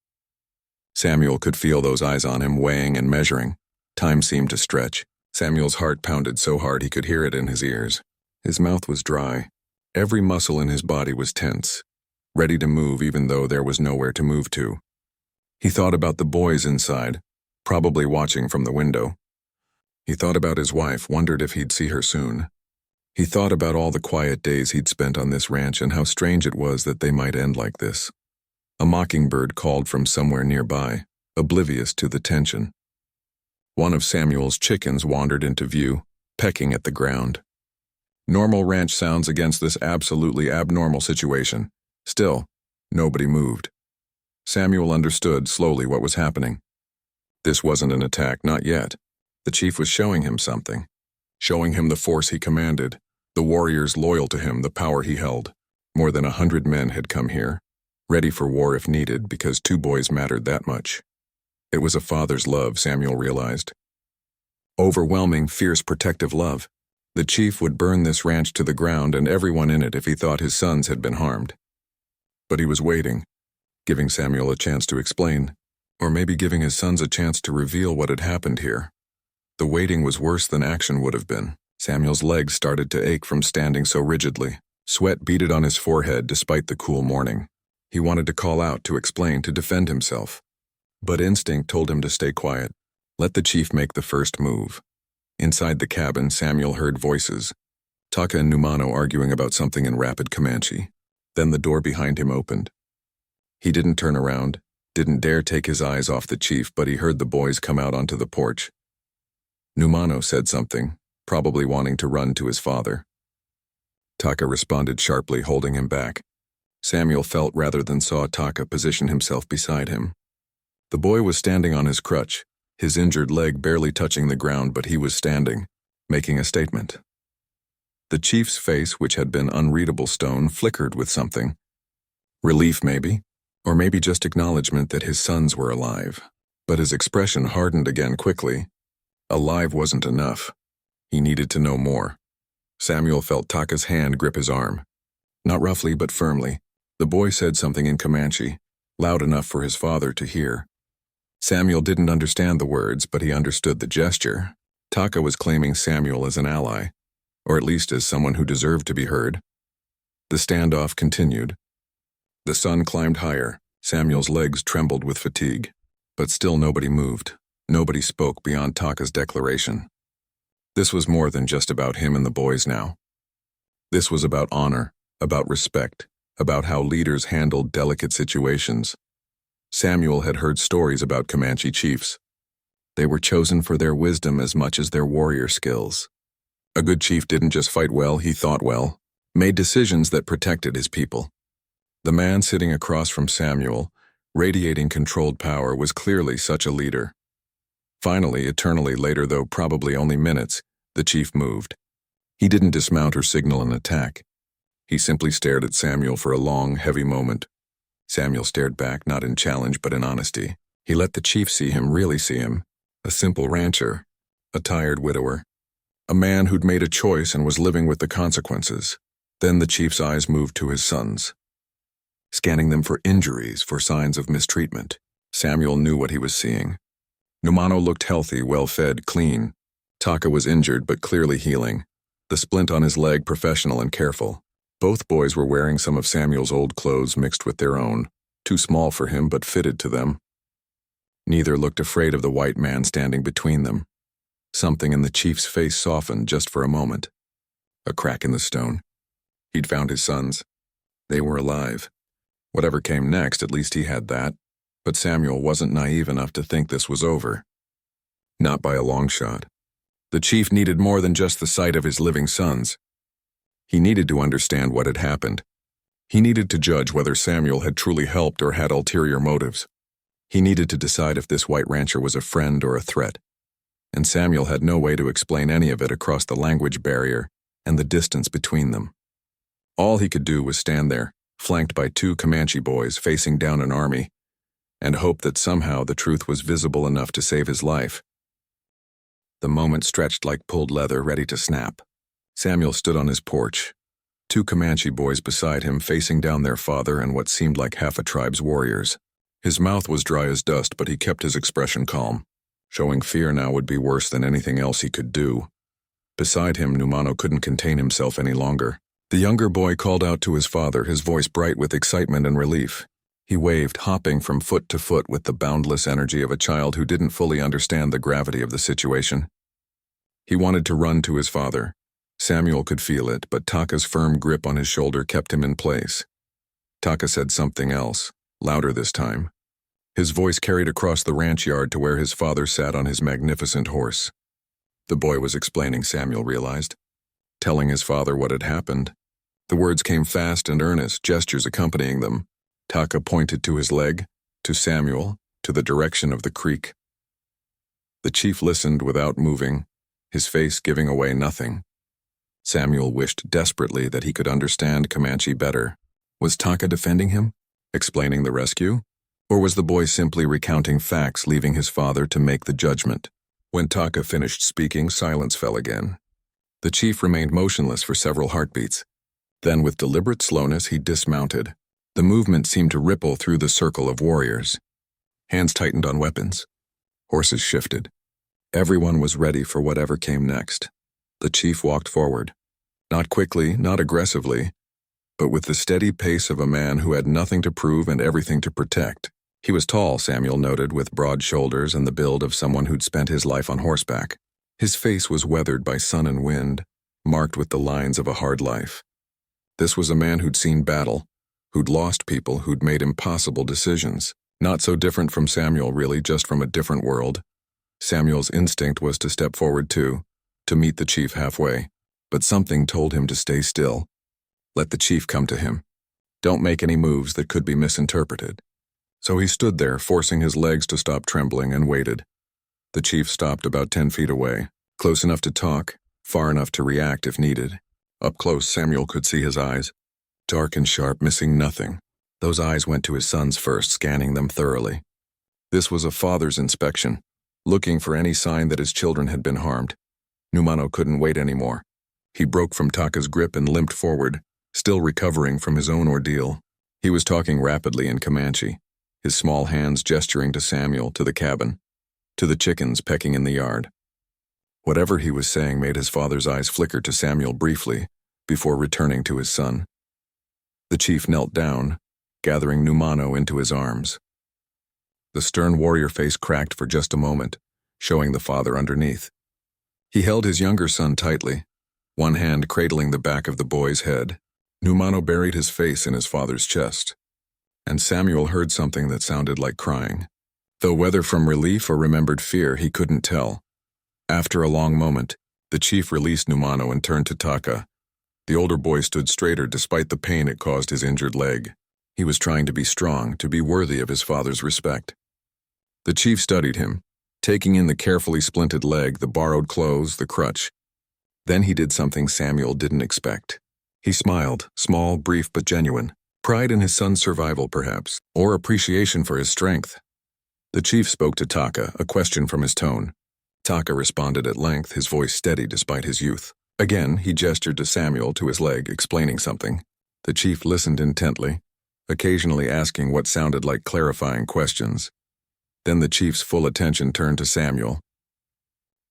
Samuel could feel those eyes on him, weighing and measuring. Time seemed to stretch. Samuel's heart pounded so hard he could hear it in his ears. His mouth was dry. Every muscle in his body was tense, ready to move even though there was nowhere to move to. He thought about the boys inside, probably watching from the window. He thought about his wife, wondered if he'd see her soon. He thought about all the quiet days he'd spent on this ranch and how strange it was that they might end like this. A mockingbird called from somewhere nearby, oblivious to the tension. One of Samuel's chickens wandered into view, pecking at the ground. Normal ranch sounds against this absolutely abnormal situation. Still, nobody moved. Samuel understood slowly what was happening. This wasn't an attack, not yet. The chief was showing him something. Showing him the force he commanded, the warriors loyal to him, the power he held. More than 100 men had come here, ready for war if needed, because 2 boys mattered that much. It was a father's love, Samuel realized. Overwhelming, fierce, protective love. The chief would burn this ranch to the ground and everyone in it if he thought his sons had been harmed. But he was waiting, giving Samuel a chance to explain, or maybe giving his sons a chance to reveal what had happened here. The waiting was worse than action would have been. Samuel's legs started to ache from standing so rigidly. Sweat beaded on his forehead despite the cool morning. He wanted to call out, to explain, to defend himself. But instinct told him to stay quiet. Let the chief make the first move. Inside the cabin, Samuel heard voices. Taka and Numano arguing about something in rapid Comanche. Then the door behind him opened. He didn't turn around, didn't dare take his eyes off the chief, but he heard the boys come out onto the porch. Numano said something, probably wanting to run to his father. Taka responded sharply, holding him back. Samuel felt rather than saw Taka position himself beside him. The boy was standing on his crutch, his injured leg barely touching the ground, but he was standing, making a statement. The chief's face, which had been unreadable stone, flickered with something. Relief, maybe, or maybe just acknowledgement that his sons were alive. But his expression hardened again quickly. Alive wasn't enough. He needed to know more. Samuel felt Taka's hand grip his arm. Not roughly, but firmly. The boy said something in Comanche, loud enough for his father to hear. Samuel didn't understand the words, but he understood the gesture. Taka was claiming Samuel as an ally, or at least as someone who deserved to be heard. The standoff continued. The sun climbed higher. Samuel's legs trembled with fatigue. But still nobody moved. Nobody spoke beyond Taka's declaration. This was more than just about him and the boys now. This was about honor, about respect, about how leaders handled delicate situations. Samuel had heard stories about Comanche chiefs. They were chosen for their wisdom as much as their warrior skills. A good chief didn't just fight well, he thought well, made decisions that protected his people. The man sitting across from Samuel, radiating controlled power, was clearly such a leader. Finally, eternally later, though probably only minutes, the chief moved. He didn't dismount or signal an attack. He simply stared at Samuel for a long, heavy moment. Samuel stared back, not in challenge but in honesty. He let the chief see him, really see him. A simple rancher, a tired widower, a man who'd made a choice and was living with the consequences. Then the chief's eyes moved to his sons, scanning them for injuries, for signs of mistreatment. Samuel knew what he was seeing. Numano looked healthy, well-fed, clean. Taka was injured but clearly healing, the splint on his leg professional and careful. Both boys were wearing some of Samuel's old clothes mixed with their own, too small for him but fitted to them. Neither looked afraid of the white man standing between them. Something in the chief's face softened just for a moment. A crack in the stone. He'd found his sons. They were alive. Whatever came next, at least he had that. But Samuel wasn't naive enough to think this was over. Not by a long shot. The chief needed more than just the sight of his living sons. He needed to understand what had happened. He needed to judge whether Samuel had truly helped or had ulterior motives. He needed to decide if this white rancher was a friend or a threat. And Samuel had no way to explain any of it across the language barrier and the distance between them. All he could do was stand there, flanked by two Comanche boys facing down an army, and hope that somehow the truth was visible enough to save his life. The moment stretched like pulled leather, ready to snap. Samuel stood on his porch, two Comanche boys beside him facing down their father and what seemed like half a tribe's warriors. His mouth was dry as dust, but he kept his expression calm. Showing fear now would be worse than anything else he could do. Beside him, Numano couldn't contain himself any longer. The younger boy called out to his father, his voice bright with excitement and relief. He waved, hopping from foot to foot with the boundless energy of a child who didn't fully understand the gravity of the situation. He wanted to run to his father. Samuel could feel it, but Taka's firm grip on his shoulder kept him in place. Taka said something else, louder this time. His voice carried across the ranch yard to where his father sat on his magnificent horse. The boy was explaining, Samuel realized, telling his father what had happened. The words came fast and earnest, gestures accompanying them. Taka pointed to his leg, to Samuel, to the direction of the creek. The chief listened without moving, his face giving away nothing. Samuel wished desperately that he could understand Comanche better. Was Taka defending him, explaining the rescue? Or was the boy simply recounting facts, leaving his father to make the judgment? When Taka finished speaking, silence fell again. The chief remained motionless for several heartbeats. Then, with deliberate slowness, he dismounted. The movement seemed to ripple through the circle of warriors. Hands tightened on weapons. Horses shifted. Everyone was ready for whatever came next. The chief walked forward. Not quickly, not aggressively, but with the steady pace of a man who had nothing to prove and everything to protect. He was tall, Samuel noted, with broad shoulders and the build of someone who'd spent his life on horseback. His face was weathered by sun and wind, marked with the lines of a hard life. This was a man who'd seen battle, who'd lost people, who'd made impossible decisions. Not so different from Samuel, really, just from a different world. Samuel's instinct was to step forward too, to meet the chief halfway, but something told him to stay still. Let the chief come to him. Don't make any moves that could be misinterpreted. So he stood there, forcing his legs to stop trembling, and waited. The chief stopped about 10 feet away, close enough to talk, far enough to react if needed. Up close, Samuel could see his eyes, dark and sharp, missing nothing. Those eyes went to his sons first, scanning them thoroughly. This was a father's inspection, looking for any sign that his children had been harmed. Numano couldn't wait anymore. He broke from Taka's grip and limped forward, still recovering from his own ordeal. He was talking rapidly in Comanche, his small hands gesturing to Samuel, to the cabin, to the chickens pecking in the yard. Whatever he was saying made his father's eyes flicker to Samuel briefly, before returning to his son. The chief knelt down, gathering Numano into his arms. The stern warrior face cracked for just a moment, showing the father underneath. He held his younger son tightly, one hand cradling the back of the boy's head. Numano buried his face in his father's chest. and Samuel heard something that sounded like crying. Though whether from relief or remembered fear, he couldn't tell. After a long moment, the chief released Numano and turned to Taka. The older boy stood straighter despite the pain it caused his injured leg. He was trying to be strong, to be worthy of his father's respect. The chief studied him, taking in the carefully splinted leg, the borrowed clothes, the crutch. Then he did something Samuel didn't expect. He smiled, small, brief, but genuine. Pride in his son's survival, perhaps, or appreciation for his strength. The chief spoke to Taka, a question from his tone. Taka responded at length, his voice steady despite his youth. Again, he gestured to Samuel, to his leg, explaining something. The chief listened intently, occasionally asking what sounded like clarifying questions. Then the chief's full attention turned to Samuel.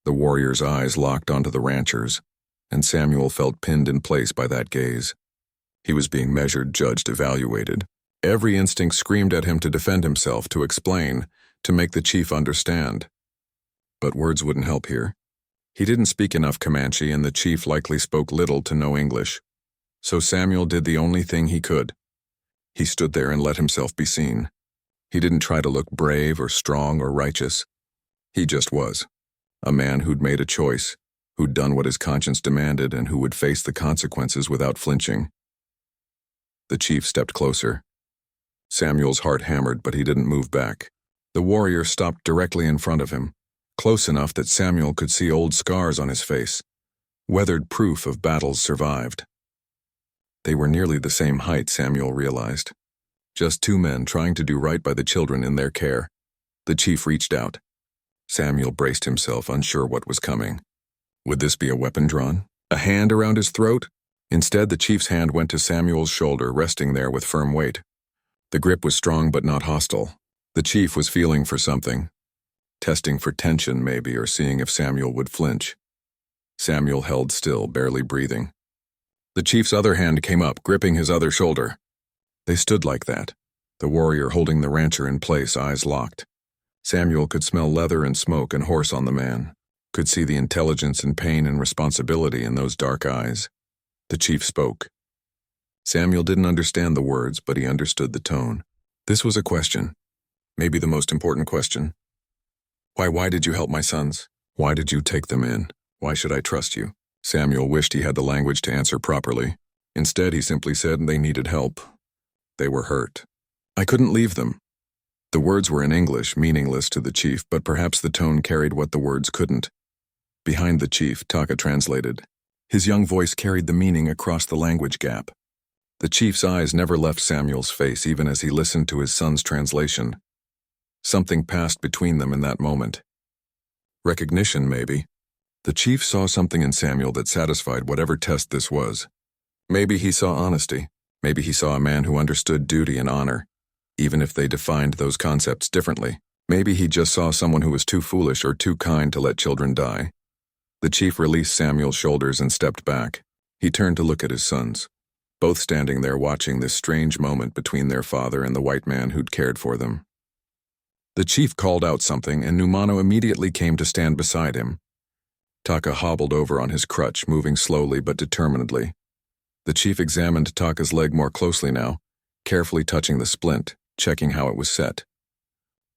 The warrior's eyes locked onto the rancher's, and Samuel felt pinned in place by that gaze. He was being measured, judged, evaluated. Every instinct screamed at him to defend himself, to explain, to make the chief understand. But words wouldn't help here. He didn't speak enough Comanche, and the chief likely spoke little to no English. So Samuel did the only thing he could. He stood there and let himself be seen. He didn't try to look brave or strong or righteous. He just was. A man who'd made a choice, who'd done what his conscience demanded, and who would face the consequences without flinching. The chief stepped closer. Samuel's heart hammered, but he didn't move back. The warrior stopped directly in front of him, close enough that Samuel could see old scars on his face, weathered proof of battles survived. They were nearly the same height, Samuel realized. Just two men trying to do right by the children in their care. The chief reached out. Samuel braced himself, unsure what was coming. Would this be a weapon drawn? A hand around his throat? Instead, the chief's hand went to Samuel's shoulder, resting there with firm weight. The grip was strong but not hostile. The chief was feeling for something. Testing for tension, maybe, or seeing if Samuel would flinch. Samuel held still, barely breathing. The chief's other hand came up, gripping his other shoulder. They stood like that, the warrior holding the rancher in place, eyes locked. Samuel could smell leather and smoke and horse on the man, could see the intelligence and pain and responsibility in those dark eyes. The chief spoke. Samuel didn't understand the words, but he understood the tone. This was a question, maybe the most important question. Why did you help my sons? Why did you take them in? Why should I trust you? Samuel wished he had the language to answer properly. Instead, he simply said they needed help. They were hurt. I couldn't leave them. The words were in English, meaningless to the chief, but perhaps the tone carried what the words couldn't. Behind the chief, Taka translated. His young voice carried the meaning across the language gap. The chief's eyes never left Samuel's face, even as he listened to his son's translation. Something passed between them in that moment. Recognition, maybe. The chief saw something in Samuel that satisfied whatever test this was. Maybe he saw honesty. Maybe he saw a man who understood duty and honor, even if they defined those concepts differently. Maybe he just saw someone who was too foolish or too kind to let children die. The chief released Samuel's shoulders and stepped back. He turned to look at his sons, both standing there watching this strange moment between their father and the white man who'd cared for them. The chief called out something, and Numano immediately came to stand beside him. Taka hobbled over on his crutch, moving slowly but determinedly. The chief examined Taka's leg more closely now, carefully touching the splint, checking how it was set.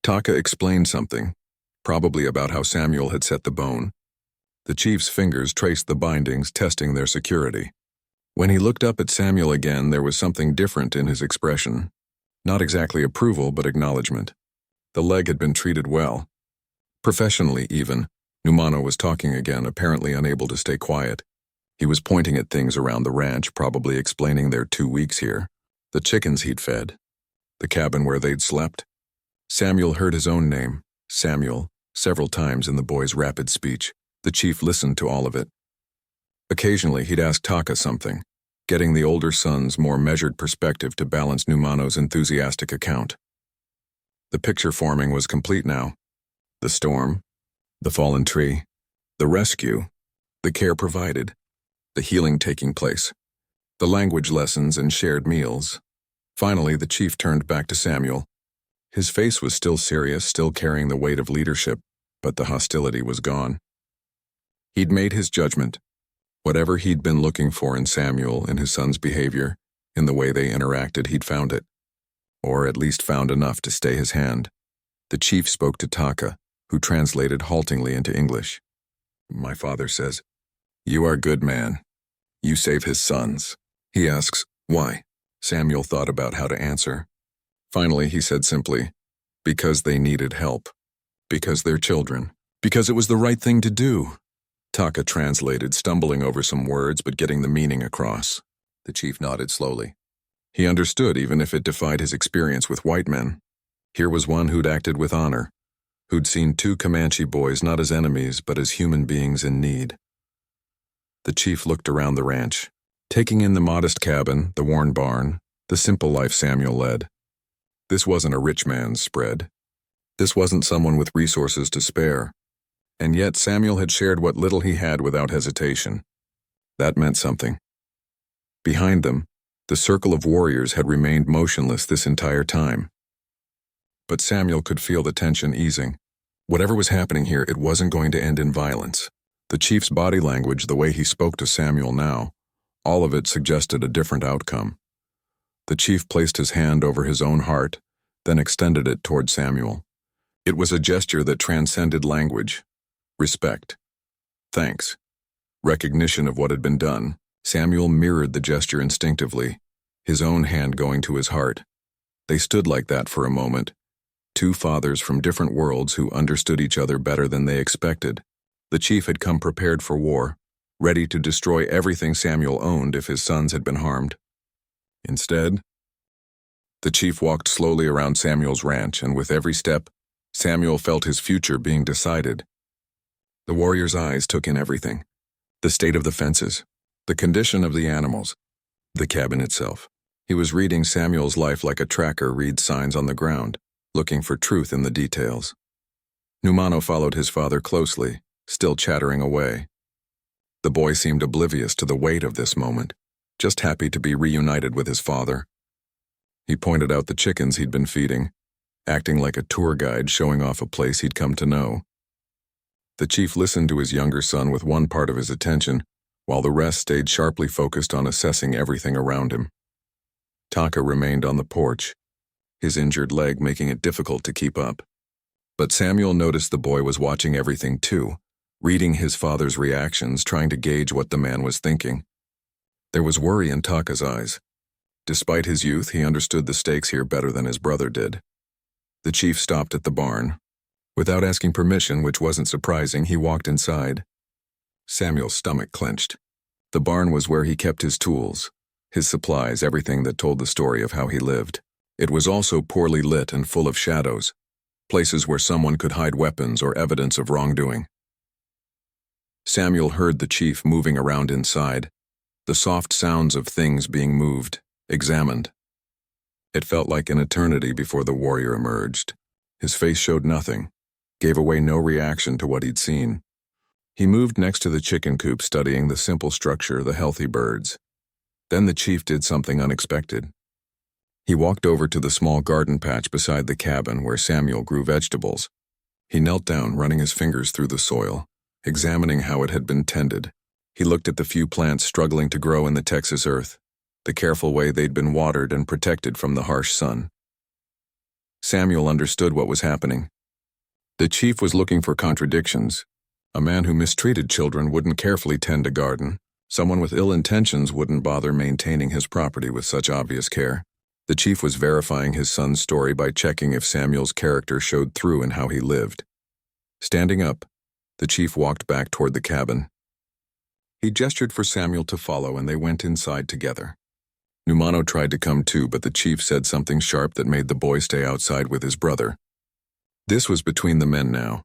Taka explained something, probably about how Samuel had set the bone. The chief's fingers traced the bindings, testing their security. When he looked up at Samuel again, there was something different in his expression. Not exactly approval, but acknowledgement. The leg had been treated well. Professionally, even. Numano was talking again, apparently unable to stay quiet. He was pointing at things around the ranch, probably explaining their 2 weeks here. The chickens he'd fed. The cabin where they'd slept. Samuel heard his own name, Samuel, several times in the boy's rapid speech. The chief listened to all of it. Occasionally, he'd ask Taka something, getting the older son's more measured perspective to balance Numano's enthusiastic account. The picture forming was complete now. The storm, the fallen tree, the rescue, the care provided, the healing taking place, the language lessons and shared meals. Finally, the chief turned back to Samuel. His face was still serious, still carrying the weight of leadership, but the hostility was gone. He'd made his judgment. Whatever he'd been looking for in Samuel, in his son's behavior, in the way they interacted, he'd found it. or at least found enough to stay his hand. The chief spoke to Taka, who translated haltingly into English. "My father says, 'You are a good man. You save his sons.' He asks, 'Why?' Samuel thought about how to answer. Finally, he said simply, 'Because they needed help. Because they're children. Because it was the right thing to do.'" Taka translated, stumbling over some words but getting the meaning across. The chief nodded slowly. He understood, even if it defied his experience with white men. Here was one who'd acted with honor, who'd seen two Comanche boys not as enemies but as human beings in need. The chief looked around the ranch, taking in the modest cabin, the worn barn, the simple life Samuel led. This wasn't a rich man's spread. This wasn't someone with resources to spare. And yet Samuel had shared what little he had without hesitation. That meant something. Behind them, the circle of warriors had remained motionless this entire time. But Samuel could feel the tension easing. Whatever was happening here, it wasn't going to end in violence. The chief's body language, the way he spoke to Samuel now, all of it suggested a different outcome. The chief placed his hand over his own heart, then extended it toward Samuel. It was a gesture that transcended language. Respect. Thanks. Recognition of what had been done. Samuel mirrored the gesture instinctively, his own hand going to his heart. They stood like that for a moment, two fathers from different worlds who understood each other better than they expected. The chief had come prepared for war, ready to destroy everything Samuel owned if his sons had been harmed. Instead, the chief walked slowly around Samuel's ranch, and with every step, Samuel felt his future being decided. The warrior's eyes took in everything. The state of the fences, the condition of the animals, the cabin itself. He was reading Samuel's life like a tracker reads signs on the ground, looking for truth in the details. Numano followed his father closely, still chattering away. The boy seemed oblivious to the weight of this moment, just happy to be reunited with his father. He pointed out the chickens he'd been feeding, acting like a tour guide showing off a place he'd come to know. The chief listened to his younger son with one part of his attention, while the rest stayed sharply focused on assessing everything around him. Taka remained on the porch, his injured leg making it difficult to keep up. But Samuel noticed the boy was watching everything too, reading his father's reactions, trying to gauge what the man was thinking. There was worry in Taka's eyes. Despite his youth, he understood the stakes here better than his brother did. The chief stopped at the barn. Without asking permission, which wasn't surprising, he walked inside. Samuel's stomach clenched. The barn was where he kept his tools, his supplies, everything that told the story of how he lived. It was also poorly lit and full of shadows, places where someone could hide weapons or evidence of wrongdoing. Samuel heard the chief moving around inside, the soft sounds of things being moved, examined. It felt like an eternity before the warrior emerged. His face showed nothing, gave away no reaction to what he'd seen. He moved next to the chicken coop, studying the simple structure, the healthy birds. Then the chief did something unexpected. He walked over to the small garden patch beside the cabin where Samuel grew vegetables. He knelt down, running his fingers through the soil, examining how it had been tended. He looked at the few plants struggling to grow in the Texas earth, the careful way they'd been watered and protected from the harsh sun. Samuel understood what was happening. The chief was looking for contradictions. A man who mistreated children wouldn't carefully tend a garden. Someone with ill intentions wouldn't bother maintaining his property with such obvious care. The chief was verifying his son's story by checking if Samuel's character showed through in how he lived. Standing up, the chief walked back toward the cabin. He gestured for Samuel to follow, and they went inside together. Numano tried to come too, but the chief said something sharp that made the boy stay outside with his brother. This was between the men now.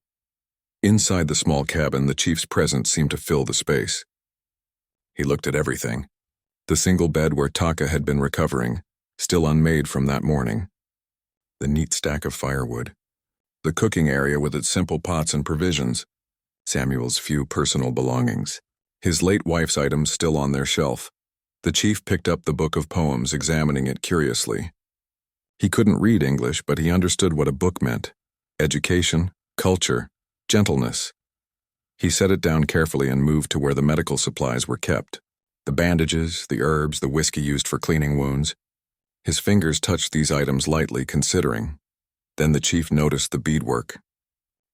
Inside the small cabin, the chief's presence seemed to fill the space. He looked at everything. The single bed where Taka had been recovering, still unmade from that morning. The neat stack of firewood. The cooking area with its simple pots and provisions. Samuel's few personal belongings. His late wife's items still on their shelf. The chief picked up the book of poems, examining it curiously. He couldn't read English, but he understood what a book meant. Education, culture, gentleness. He set it down carefully and moved to where the medical supplies were kept. The bandages, the herbs, the whiskey used for cleaning wounds. His fingers touched these items lightly, considering. Then the chief noticed the beadwork.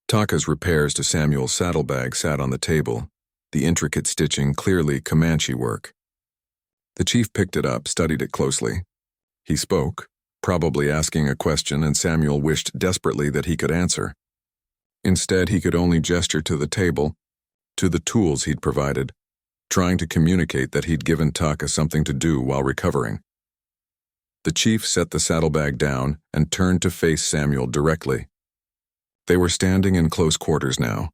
Taka's repairs to Samuel's saddlebag sat on the table, the intricate stitching clearly Comanche work. The chief picked it up, studied it closely. He spoke, probably asking a question, and Samuel wished desperately that he could answer. Instead, he could only gesture to the table, to the tools he'd provided, trying to communicate that he'd given Taka something to do while recovering. The chief set the saddlebag down and turned to face Samuel directly. They were standing in close quarters now,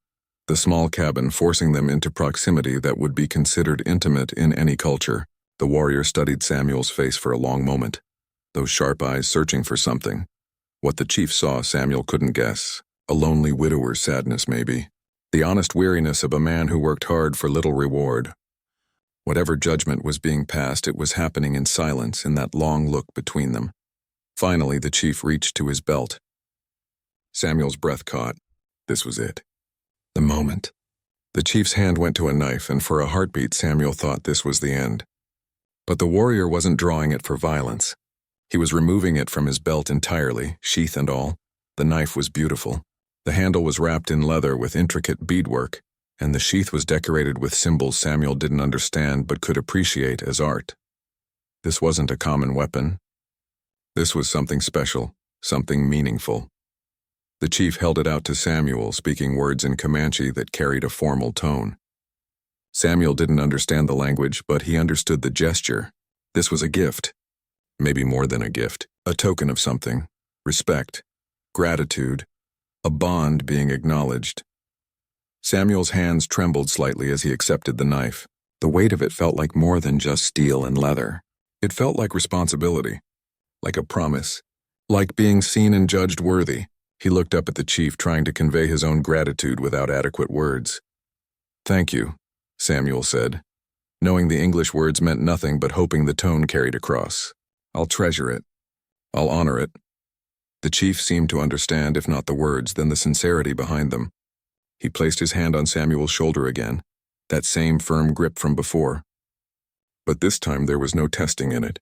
the small cabin forcing them into proximity that would be considered intimate in any culture. The warrior studied Samuel's face for a long moment, those sharp eyes searching for something. What the chief saw, Samuel couldn't guess. A lonely widower's sadness, maybe. The honest weariness of a man who worked hard for little reward. Whatever judgment was being passed, it was happening in silence in that long look between them. Finally, the chief reached to his belt. Samuel's breath caught. This was it. The moment. The chief's hand went to a knife, and for a heartbeat Samuel thought this was the end. But the warrior wasn't drawing it for violence. He was removing it from his belt entirely, sheath and all. The knife was beautiful. The handle was wrapped in leather with intricate beadwork, and the sheath was decorated with symbols Samuel didn't understand but could appreciate as art. This wasn't a common weapon. This was something special, something meaningful. The chief held it out to Samuel, speaking words in Comanche that carried a formal tone. Samuel didn't understand the language, but he understood the gesture. This was a gift. Maybe more than a gift. A token of something. Respect. Gratitude. A bond being acknowledged. Samuel's hands trembled slightly as he accepted the knife. The weight of it felt like more than just steel and leather. It felt like responsibility. Like a promise. Like being seen and judged worthy. He looked up at the chief, trying to convey his own gratitude without adequate words. "Thank you," Samuel said, knowing the English words meant nothing but hoping the tone carried across. "I'll treasure it. I'll honor it." The chief seemed to understand, if not the words, then the sincerity behind them. He placed his hand on Samuel's shoulder again, that same firm grip from before. But this time there was no testing in it.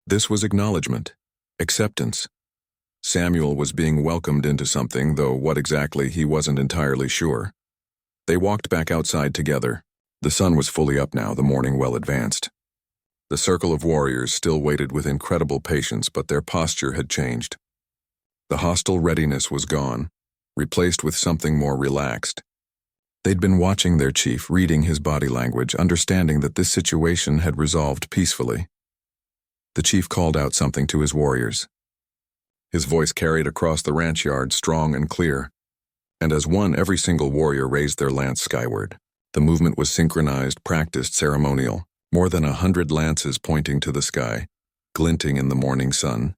This was acknowledgement, acceptance. Samuel was being welcomed into something, though what exactly he wasn't entirely sure. They walked back outside together. The sun was fully up now, the morning well advanced. The circle of warriors still waited with incredible patience, but their posture had changed. The hostile readiness was gone, replaced with something more relaxed. They'd been watching their chief, reading his body language, understanding that this situation had resolved peacefully. The chief called out something to his warriors. His voice carried across the ranch yard, strong and clear. And as one, every single warrior raised their lance skyward. The movement was synchronized, practiced, ceremonial. More than 100 lances pointing to the sky, glinting in the morning sun.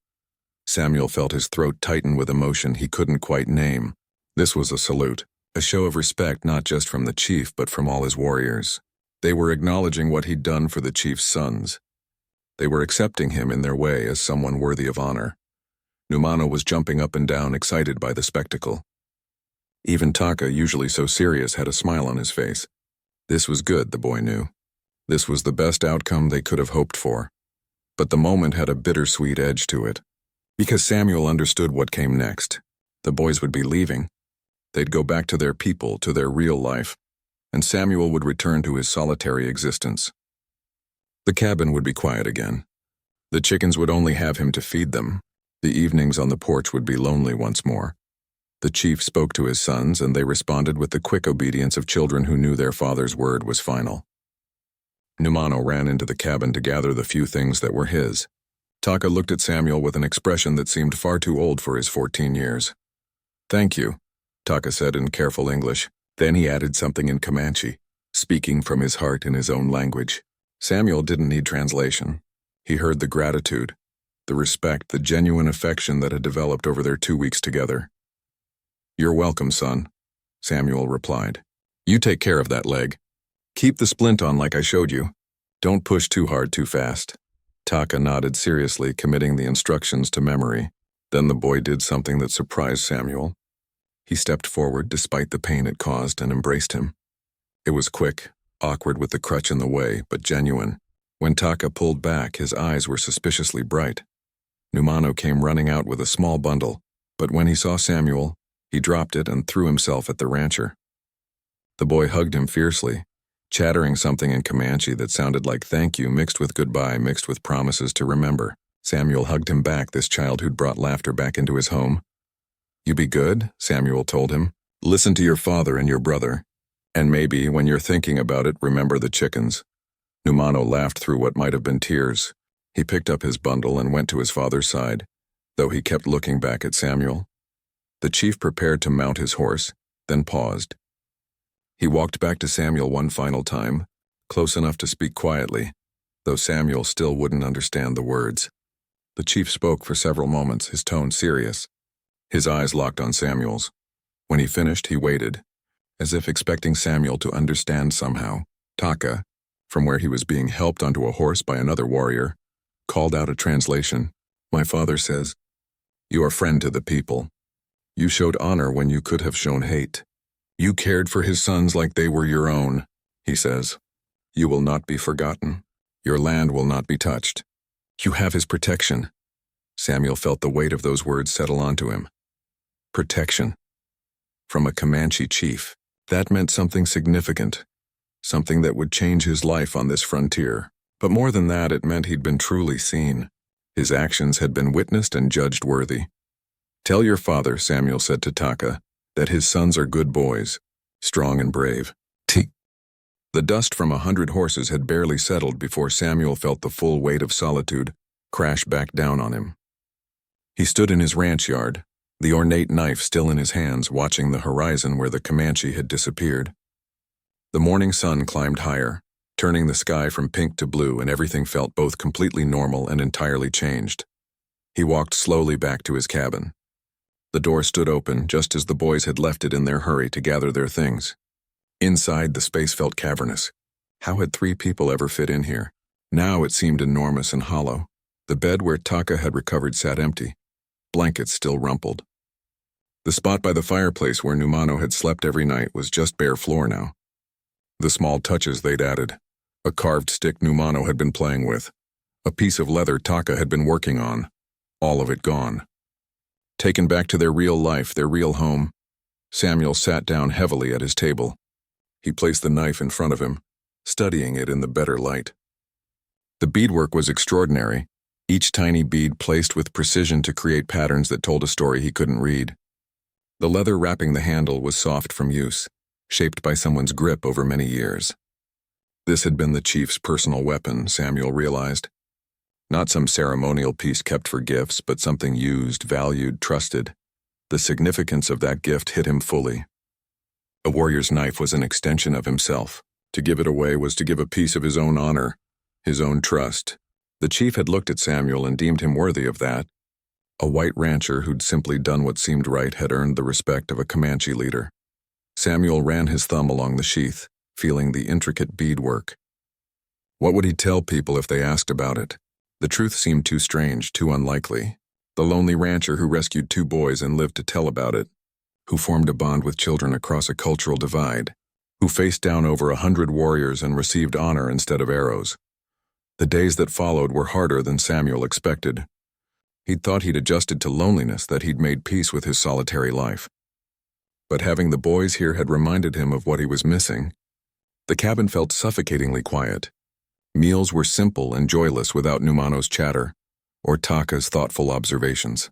Samuel felt his throat tighten with emotion he couldn't quite name. This was a salute, a show of respect not just from the chief but from all his warriors. They were acknowledging what he'd done for the chief's sons. They were accepting him in their way as someone worthy of honor. Numano was jumping up and down, excited by the spectacle. Even Taka, usually so serious, had a smile on his face. This was good, the boy knew. This was the best outcome they could have hoped for. But the moment had a bittersweet edge to it. Because Samuel understood what came next. The boys would be leaving. They'd go back to their people, to their real life, and Samuel would return to his solitary existence. The cabin would be quiet again. The chickens would only have him to feed them. The evenings on the porch would be lonely once more. The chief spoke to his sons, and they responded with the quick obedience of children who knew their father's word was final. Numano ran into the cabin to gather the few things that were his. Taka looked at Samuel with an expression that seemed far too old for his 14 years. "Thank you," Taka said in careful English. Then he added something in Comanche, speaking from his heart in his own language. Samuel didn't need translation. He heard the gratitude, the respect, the genuine affection that had developed over their 2 weeks together. "You're welcome, son," Samuel replied. "You take care of that leg. Keep the splint on like I showed you. Don't push too hard too fast." Taka nodded seriously, committing the instructions to memory. Then the boy did something that surprised Samuel. He stepped forward despite the pain it caused and embraced him. It was quick, awkward with the crutch in the way, but genuine. When Taka pulled back, his eyes were suspiciously bright. Numano came running out with a small bundle, but when he saw Samuel, he dropped it and threw himself at the rancher. The boy hugged him fiercely, chattering something in Comanche that sounded like thank you mixed with goodbye mixed with promises to remember. Samuel hugged him back, this child who'd brought laughter back into his home. "You be good," Samuel told him. "Listen to your father and your brother. And maybe, when you're thinking about it, remember the chickens." Numano laughed through what might have been tears. He picked up his bundle and went to his father's side, though he kept looking back at Samuel. The chief prepared to mount his horse, then paused. He walked back to Samuel one final time, close enough to speak quietly, though Samuel still wouldn't understand the words. The chief spoke for several moments, his tone serious. His eyes locked on Samuel's. When he finished, he waited, as if expecting Samuel to understand somehow. Taka, from where he was being helped onto a horse by another warrior, called out a translation. "My father says, you are friend to the people. You showed honor when you could have shown hate. You cared for his sons like they were your own," he says. "You will not be forgotten. Your land will not be touched. You have his protection." Samuel felt the weight of those words settle onto him. Protection. From a Comanche chief. That meant something significant, something that would change his life on this frontier. But more than that, it meant he'd been truly seen. His actions had been witnessed and judged worthy. "Tell your father," Samuel said to Taka, "that his sons are good boys, strong and brave." The dust from 100 horses had barely settled before Samuel felt the full weight of solitude crash back down on him. He stood in his ranch yard, the ornate knife still in his hands, watching the horizon where the Comanche had disappeared. The morning sun climbed higher, turning the sky from pink to blue, and everything felt both completely normal and entirely changed. He walked slowly back to his cabin. The door stood open just as the boys had left it in their hurry to gather their things. Inside, the space felt cavernous. How had 3 people ever fit in here? Now it seemed enormous and hollow. The bed where Taka had recovered sat empty, blankets still rumpled. The spot by the fireplace where Numano had slept every night was just bare floor now. The small touches they'd added. A carved stick Numano had been playing with. A piece of leather Taka had been working on. All of it gone. Taken back to their real life, their real home, Samuel sat down heavily at his table. He placed the knife in front of him, studying it in the better light. The beadwork was extraordinary, each tiny bead placed with precision to create patterns that told a story he couldn't read. The leather wrapping the handle was soft from use, shaped by someone's grip over many years. This had been the chief's personal weapon, Samuel realized. Not some ceremonial piece kept for gifts, but something used, valued, trusted. The significance of that gift hit him fully. A warrior's knife was an extension of himself. To give it away was to give a piece of his own honor, his own trust. The chief had looked at Samuel and deemed him worthy of that. A white rancher who'd simply done what seemed right had earned the respect of a Comanche leader. Samuel ran his thumb along the sheath, feeling the intricate beadwork. What would he tell people if they asked about it? The truth seemed too strange, too unlikely. The lonely rancher who rescued 2 boys and lived to tell about it, who formed a bond with children across a cultural divide, who faced down over 100 warriors and received honor instead of arrows. The days that followed were harder than Samuel expected. He'd thought he'd adjusted to loneliness, that he'd made peace with his solitary life. But having the boys here had reminded him of what he was missing. The cabin felt suffocatingly quiet. Meals were simple and joyless without Numano's chatter, or Taka's thoughtful observations.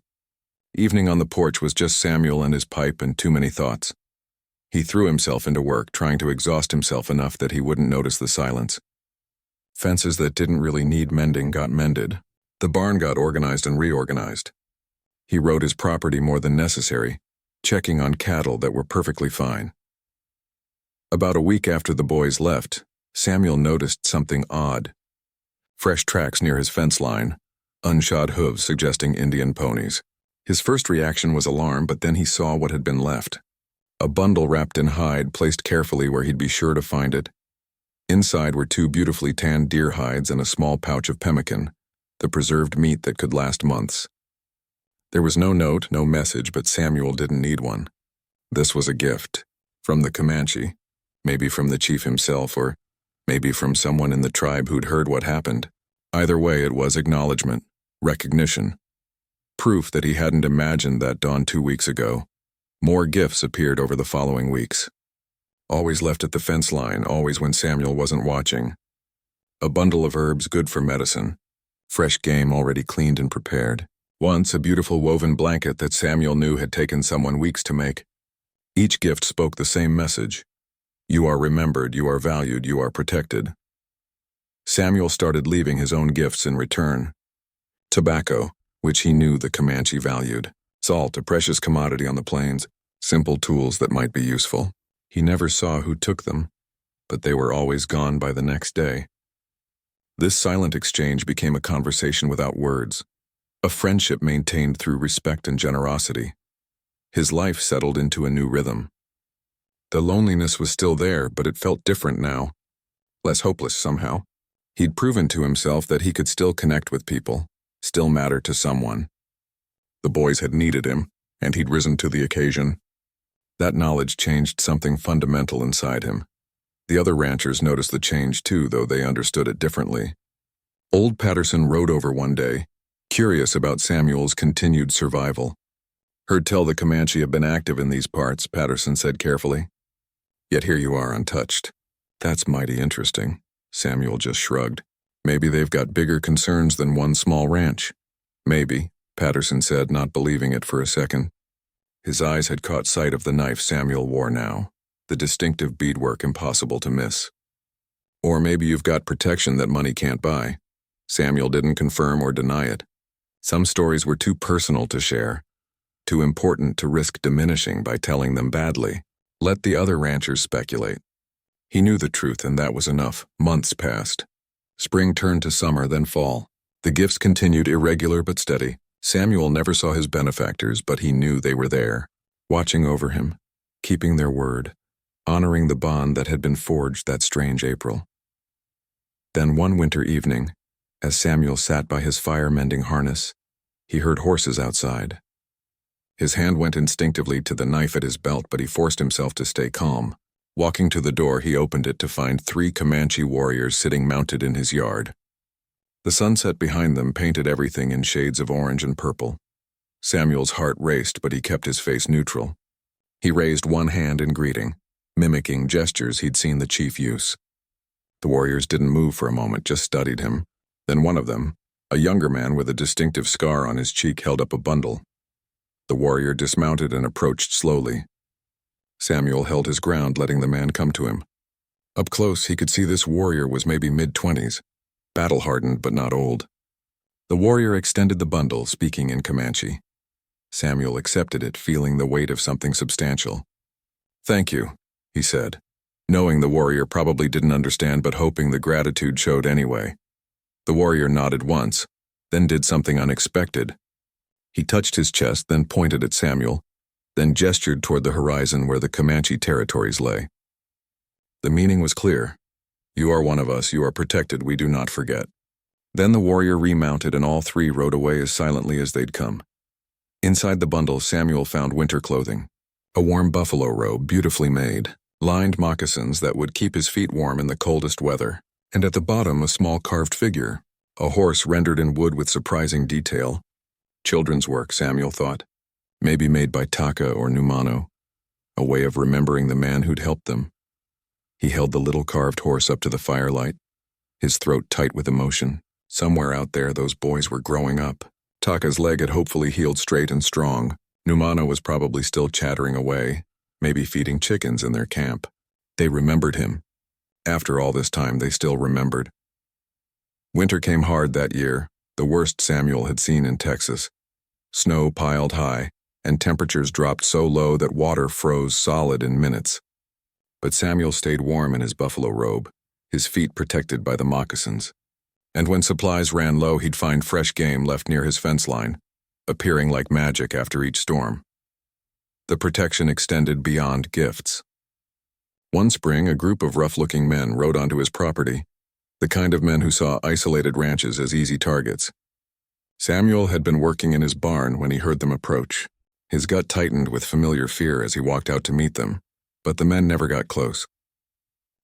Evening on the porch was just Samuel and his pipe and too many thoughts. He threw himself into work, trying to exhaust himself enough that he wouldn't notice the silence. Fences that didn't really need mending got mended. The barn got organized and reorganized. He rode his property more than necessary, checking on cattle that were perfectly fine. About a week after the boys left, Samuel noticed something odd. Fresh tracks near his fence line, unshod hooves suggesting Indian ponies. His first reaction was alarm, but then he saw what had been left. A bundle wrapped in hide, placed carefully where he'd be sure to find it. Inside were 2 beautifully tanned deer hides and a small pouch of pemmican, the preserved meat that could last months. There was no note, no message, but Samuel didn't need one. This was a gift. From the Comanche. Maybe from the chief himself, or maybe from someone in the tribe who'd heard what happened. Either way, it was acknowledgement, recognition. proof that he hadn't imagined that dawn 2 weeks ago. More gifts appeared over the following weeks. Always left at the fence line, always when Samuel wasn't watching. A bundle of herbs good for medicine. Fresh game already cleaned and prepared. Once a beautiful woven blanket that Samuel knew had taken someone weeks to make. Each gift spoke the same message. You are remembered, you are valued, you are protected. Samuel started leaving his own gifts in return. Tobacco, which he knew the Comanche valued. Salt, a precious commodity on the plains. Simple tools that might be useful. He never saw who took them, but they were always gone by the next day. This silent exchange became a conversation without words, a friendship maintained through respect and generosity. His life settled into a new rhythm. The loneliness was still there, but it felt different now. Less hopeless somehow. He'd proven to himself that he could still connect with people, still matter to someone. The boys had needed him, and he'd risen to the occasion. That knowledge changed something fundamental inside him. The other ranchers noticed the change too, though they understood it differently. Old Patterson rode over one day, curious about Samuel's continued survival. Heard tell the Comanche have been active in these parts, Patterson said carefully. Yet here you are untouched. That's mighty interesting. Samuel just shrugged. Maybe they've got bigger concerns than one small ranch. Maybe, Patterson said, not believing it for a second. His eyes had caught sight of the knife Samuel wore now, the distinctive beadwork impossible to miss. Or maybe you've got protection that money can't buy. Samuel didn't confirm or deny it. Some stories were too personal to share, too important to risk diminishing by telling them badly. Let the other ranchers speculate. He knew the truth, and that was enough. Months passed. Spring turned to summer, then fall. The gifts continued irregular but steady. Samuel never saw his benefactors, but he knew they were there, watching over him, keeping their word, honoring the bond that had been forged that strange April. Then one winter evening, as Samuel sat by his fire-mending harness, he heard horses outside. His hand went instinctively to the knife at his belt, but he forced himself to stay calm. Walking to the door, he opened it to find 3 Comanche warriors sitting mounted in his yard. The sunset behind them painted everything in shades of orange and purple. Samuel's heart raced, but he kept his face neutral. He raised one hand in greeting, mimicking gestures he'd seen the chief use. The warriors didn't move for a moment, just studied him. Then one of them, a younger man with a distinctive scar on his cheek, held up a bundle. The warrior dismounted and approached slowly. Samuel held his ground, letting the man come to him. Up close, he could see this warrior was maybe mid-20s, battle-hardened but not old. The warrior extended the bundle, speaking in Comanche. Samuel accepted it, feeling the weight of something substantial. "Thank you," he said, knowing the warrior probably didn't understand but hoping the gratitude showed anyway. The warrior nodded once, then did something unexpected. He touched his chest, then pointed at Samuel, then gestured toward the horizon where the Comanche territories lay. The meaning was clear. You are one of us, you are protected, we do not forget. Then the warrior remounted and all 3 rode away as silently as they'd come. Inside the bundle, Samuel found winter clothing. A warm buffalo robe, beautifully made, lined moccasins that would keep his feet warm in the coldest weather, and at the bottom a small carved figure, a horse rendered in wood with surprising detail. Children's work, Samuel thought. Maybe made by Taka or Numano, a way of remembering the man who'd helped them. He held the little carved horse up to the firelight, his throat tight with emotion. Somewhere out there, those boys were growing up. Taka's leg had hopefully healed straight and strong. Numano was probably still chattering away, maybe feeding chickens in their camp. They remembered him. After all this time, they still remembered. Winter came hard that year, the worst Samuel had seen in Texas. Snow piled high, and temperatures dropped so low that water froze solid in minutes. But Samuel stayed warm in his buffalo robe, his feet protected by the moccasins. And when supplies ran low, he'd find fresh game left near his fence line, appearing like magic after each storm. The protection extended beyond gifts. One spring, a group of rough-looking men rode onto his property, the kind of men who saw isolated ranches as easy targets. Samuel had been working in his barn when he heard them approach. His gut tightened with familiar fear as he walked out to meet them, but the men never got close.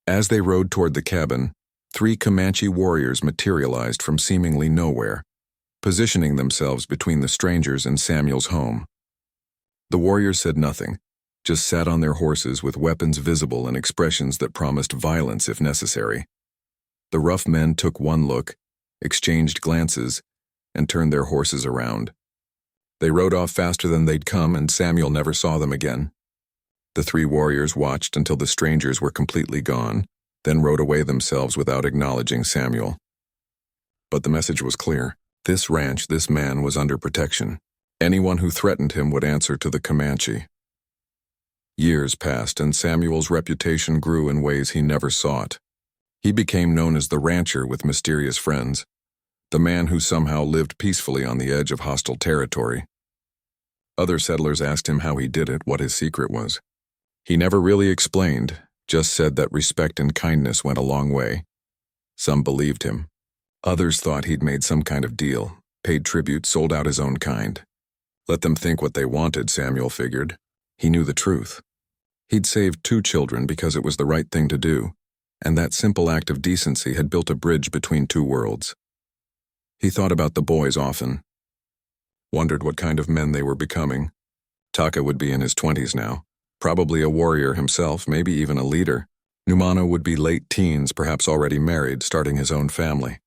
As they rode toward the cabin, 3 Comanche warriors materialized from seemingly nowhere, positioning themselves between the strangers and Samuel's home. The warriors said nothing, just sat on their horses with weapons visible and expressions that promised violence if necessary. The rough men took one look, exchanged glances, and turned their horses around. They rode off faster than they'd come, and Samuel never saw them again. The three warriors watched until the strangers were completely gone, then rode away themselves without acknowledging Samuel. But the message was clear. This ranch, this man was under protection. Anyone who threatened him would answer to the Comanche. Years passed, and Samuel's reputation grew in ways he never sought. He became known as the rancher with mysterious friends, the man who somehow lived peacefully on the edge of hostile territory. Other settlers asked him how he did it, what his secret was. He never really explained, just said that respect and kindness went a long way. Some believed him. Others thought he'd made some kind of deal, paid tribute, sold out his own kind. Let them think what they wanted, Samuel figured. He knew the truth. He'd saved 2 children because it was the right thing to do, and that simple act of decency had built a bridge between 2 worlds. He thought about the boys often, wondered what kind of men they were becoming. Taka would be in his 20s now, probably a warrior himself, maybe even a leader. Numano would be late teens, perhaps already married, starting his own family.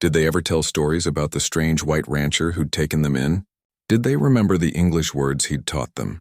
Did they ever tell stories about the strange white rancher who'd taken them in? Did they remember the English words he'd taught them?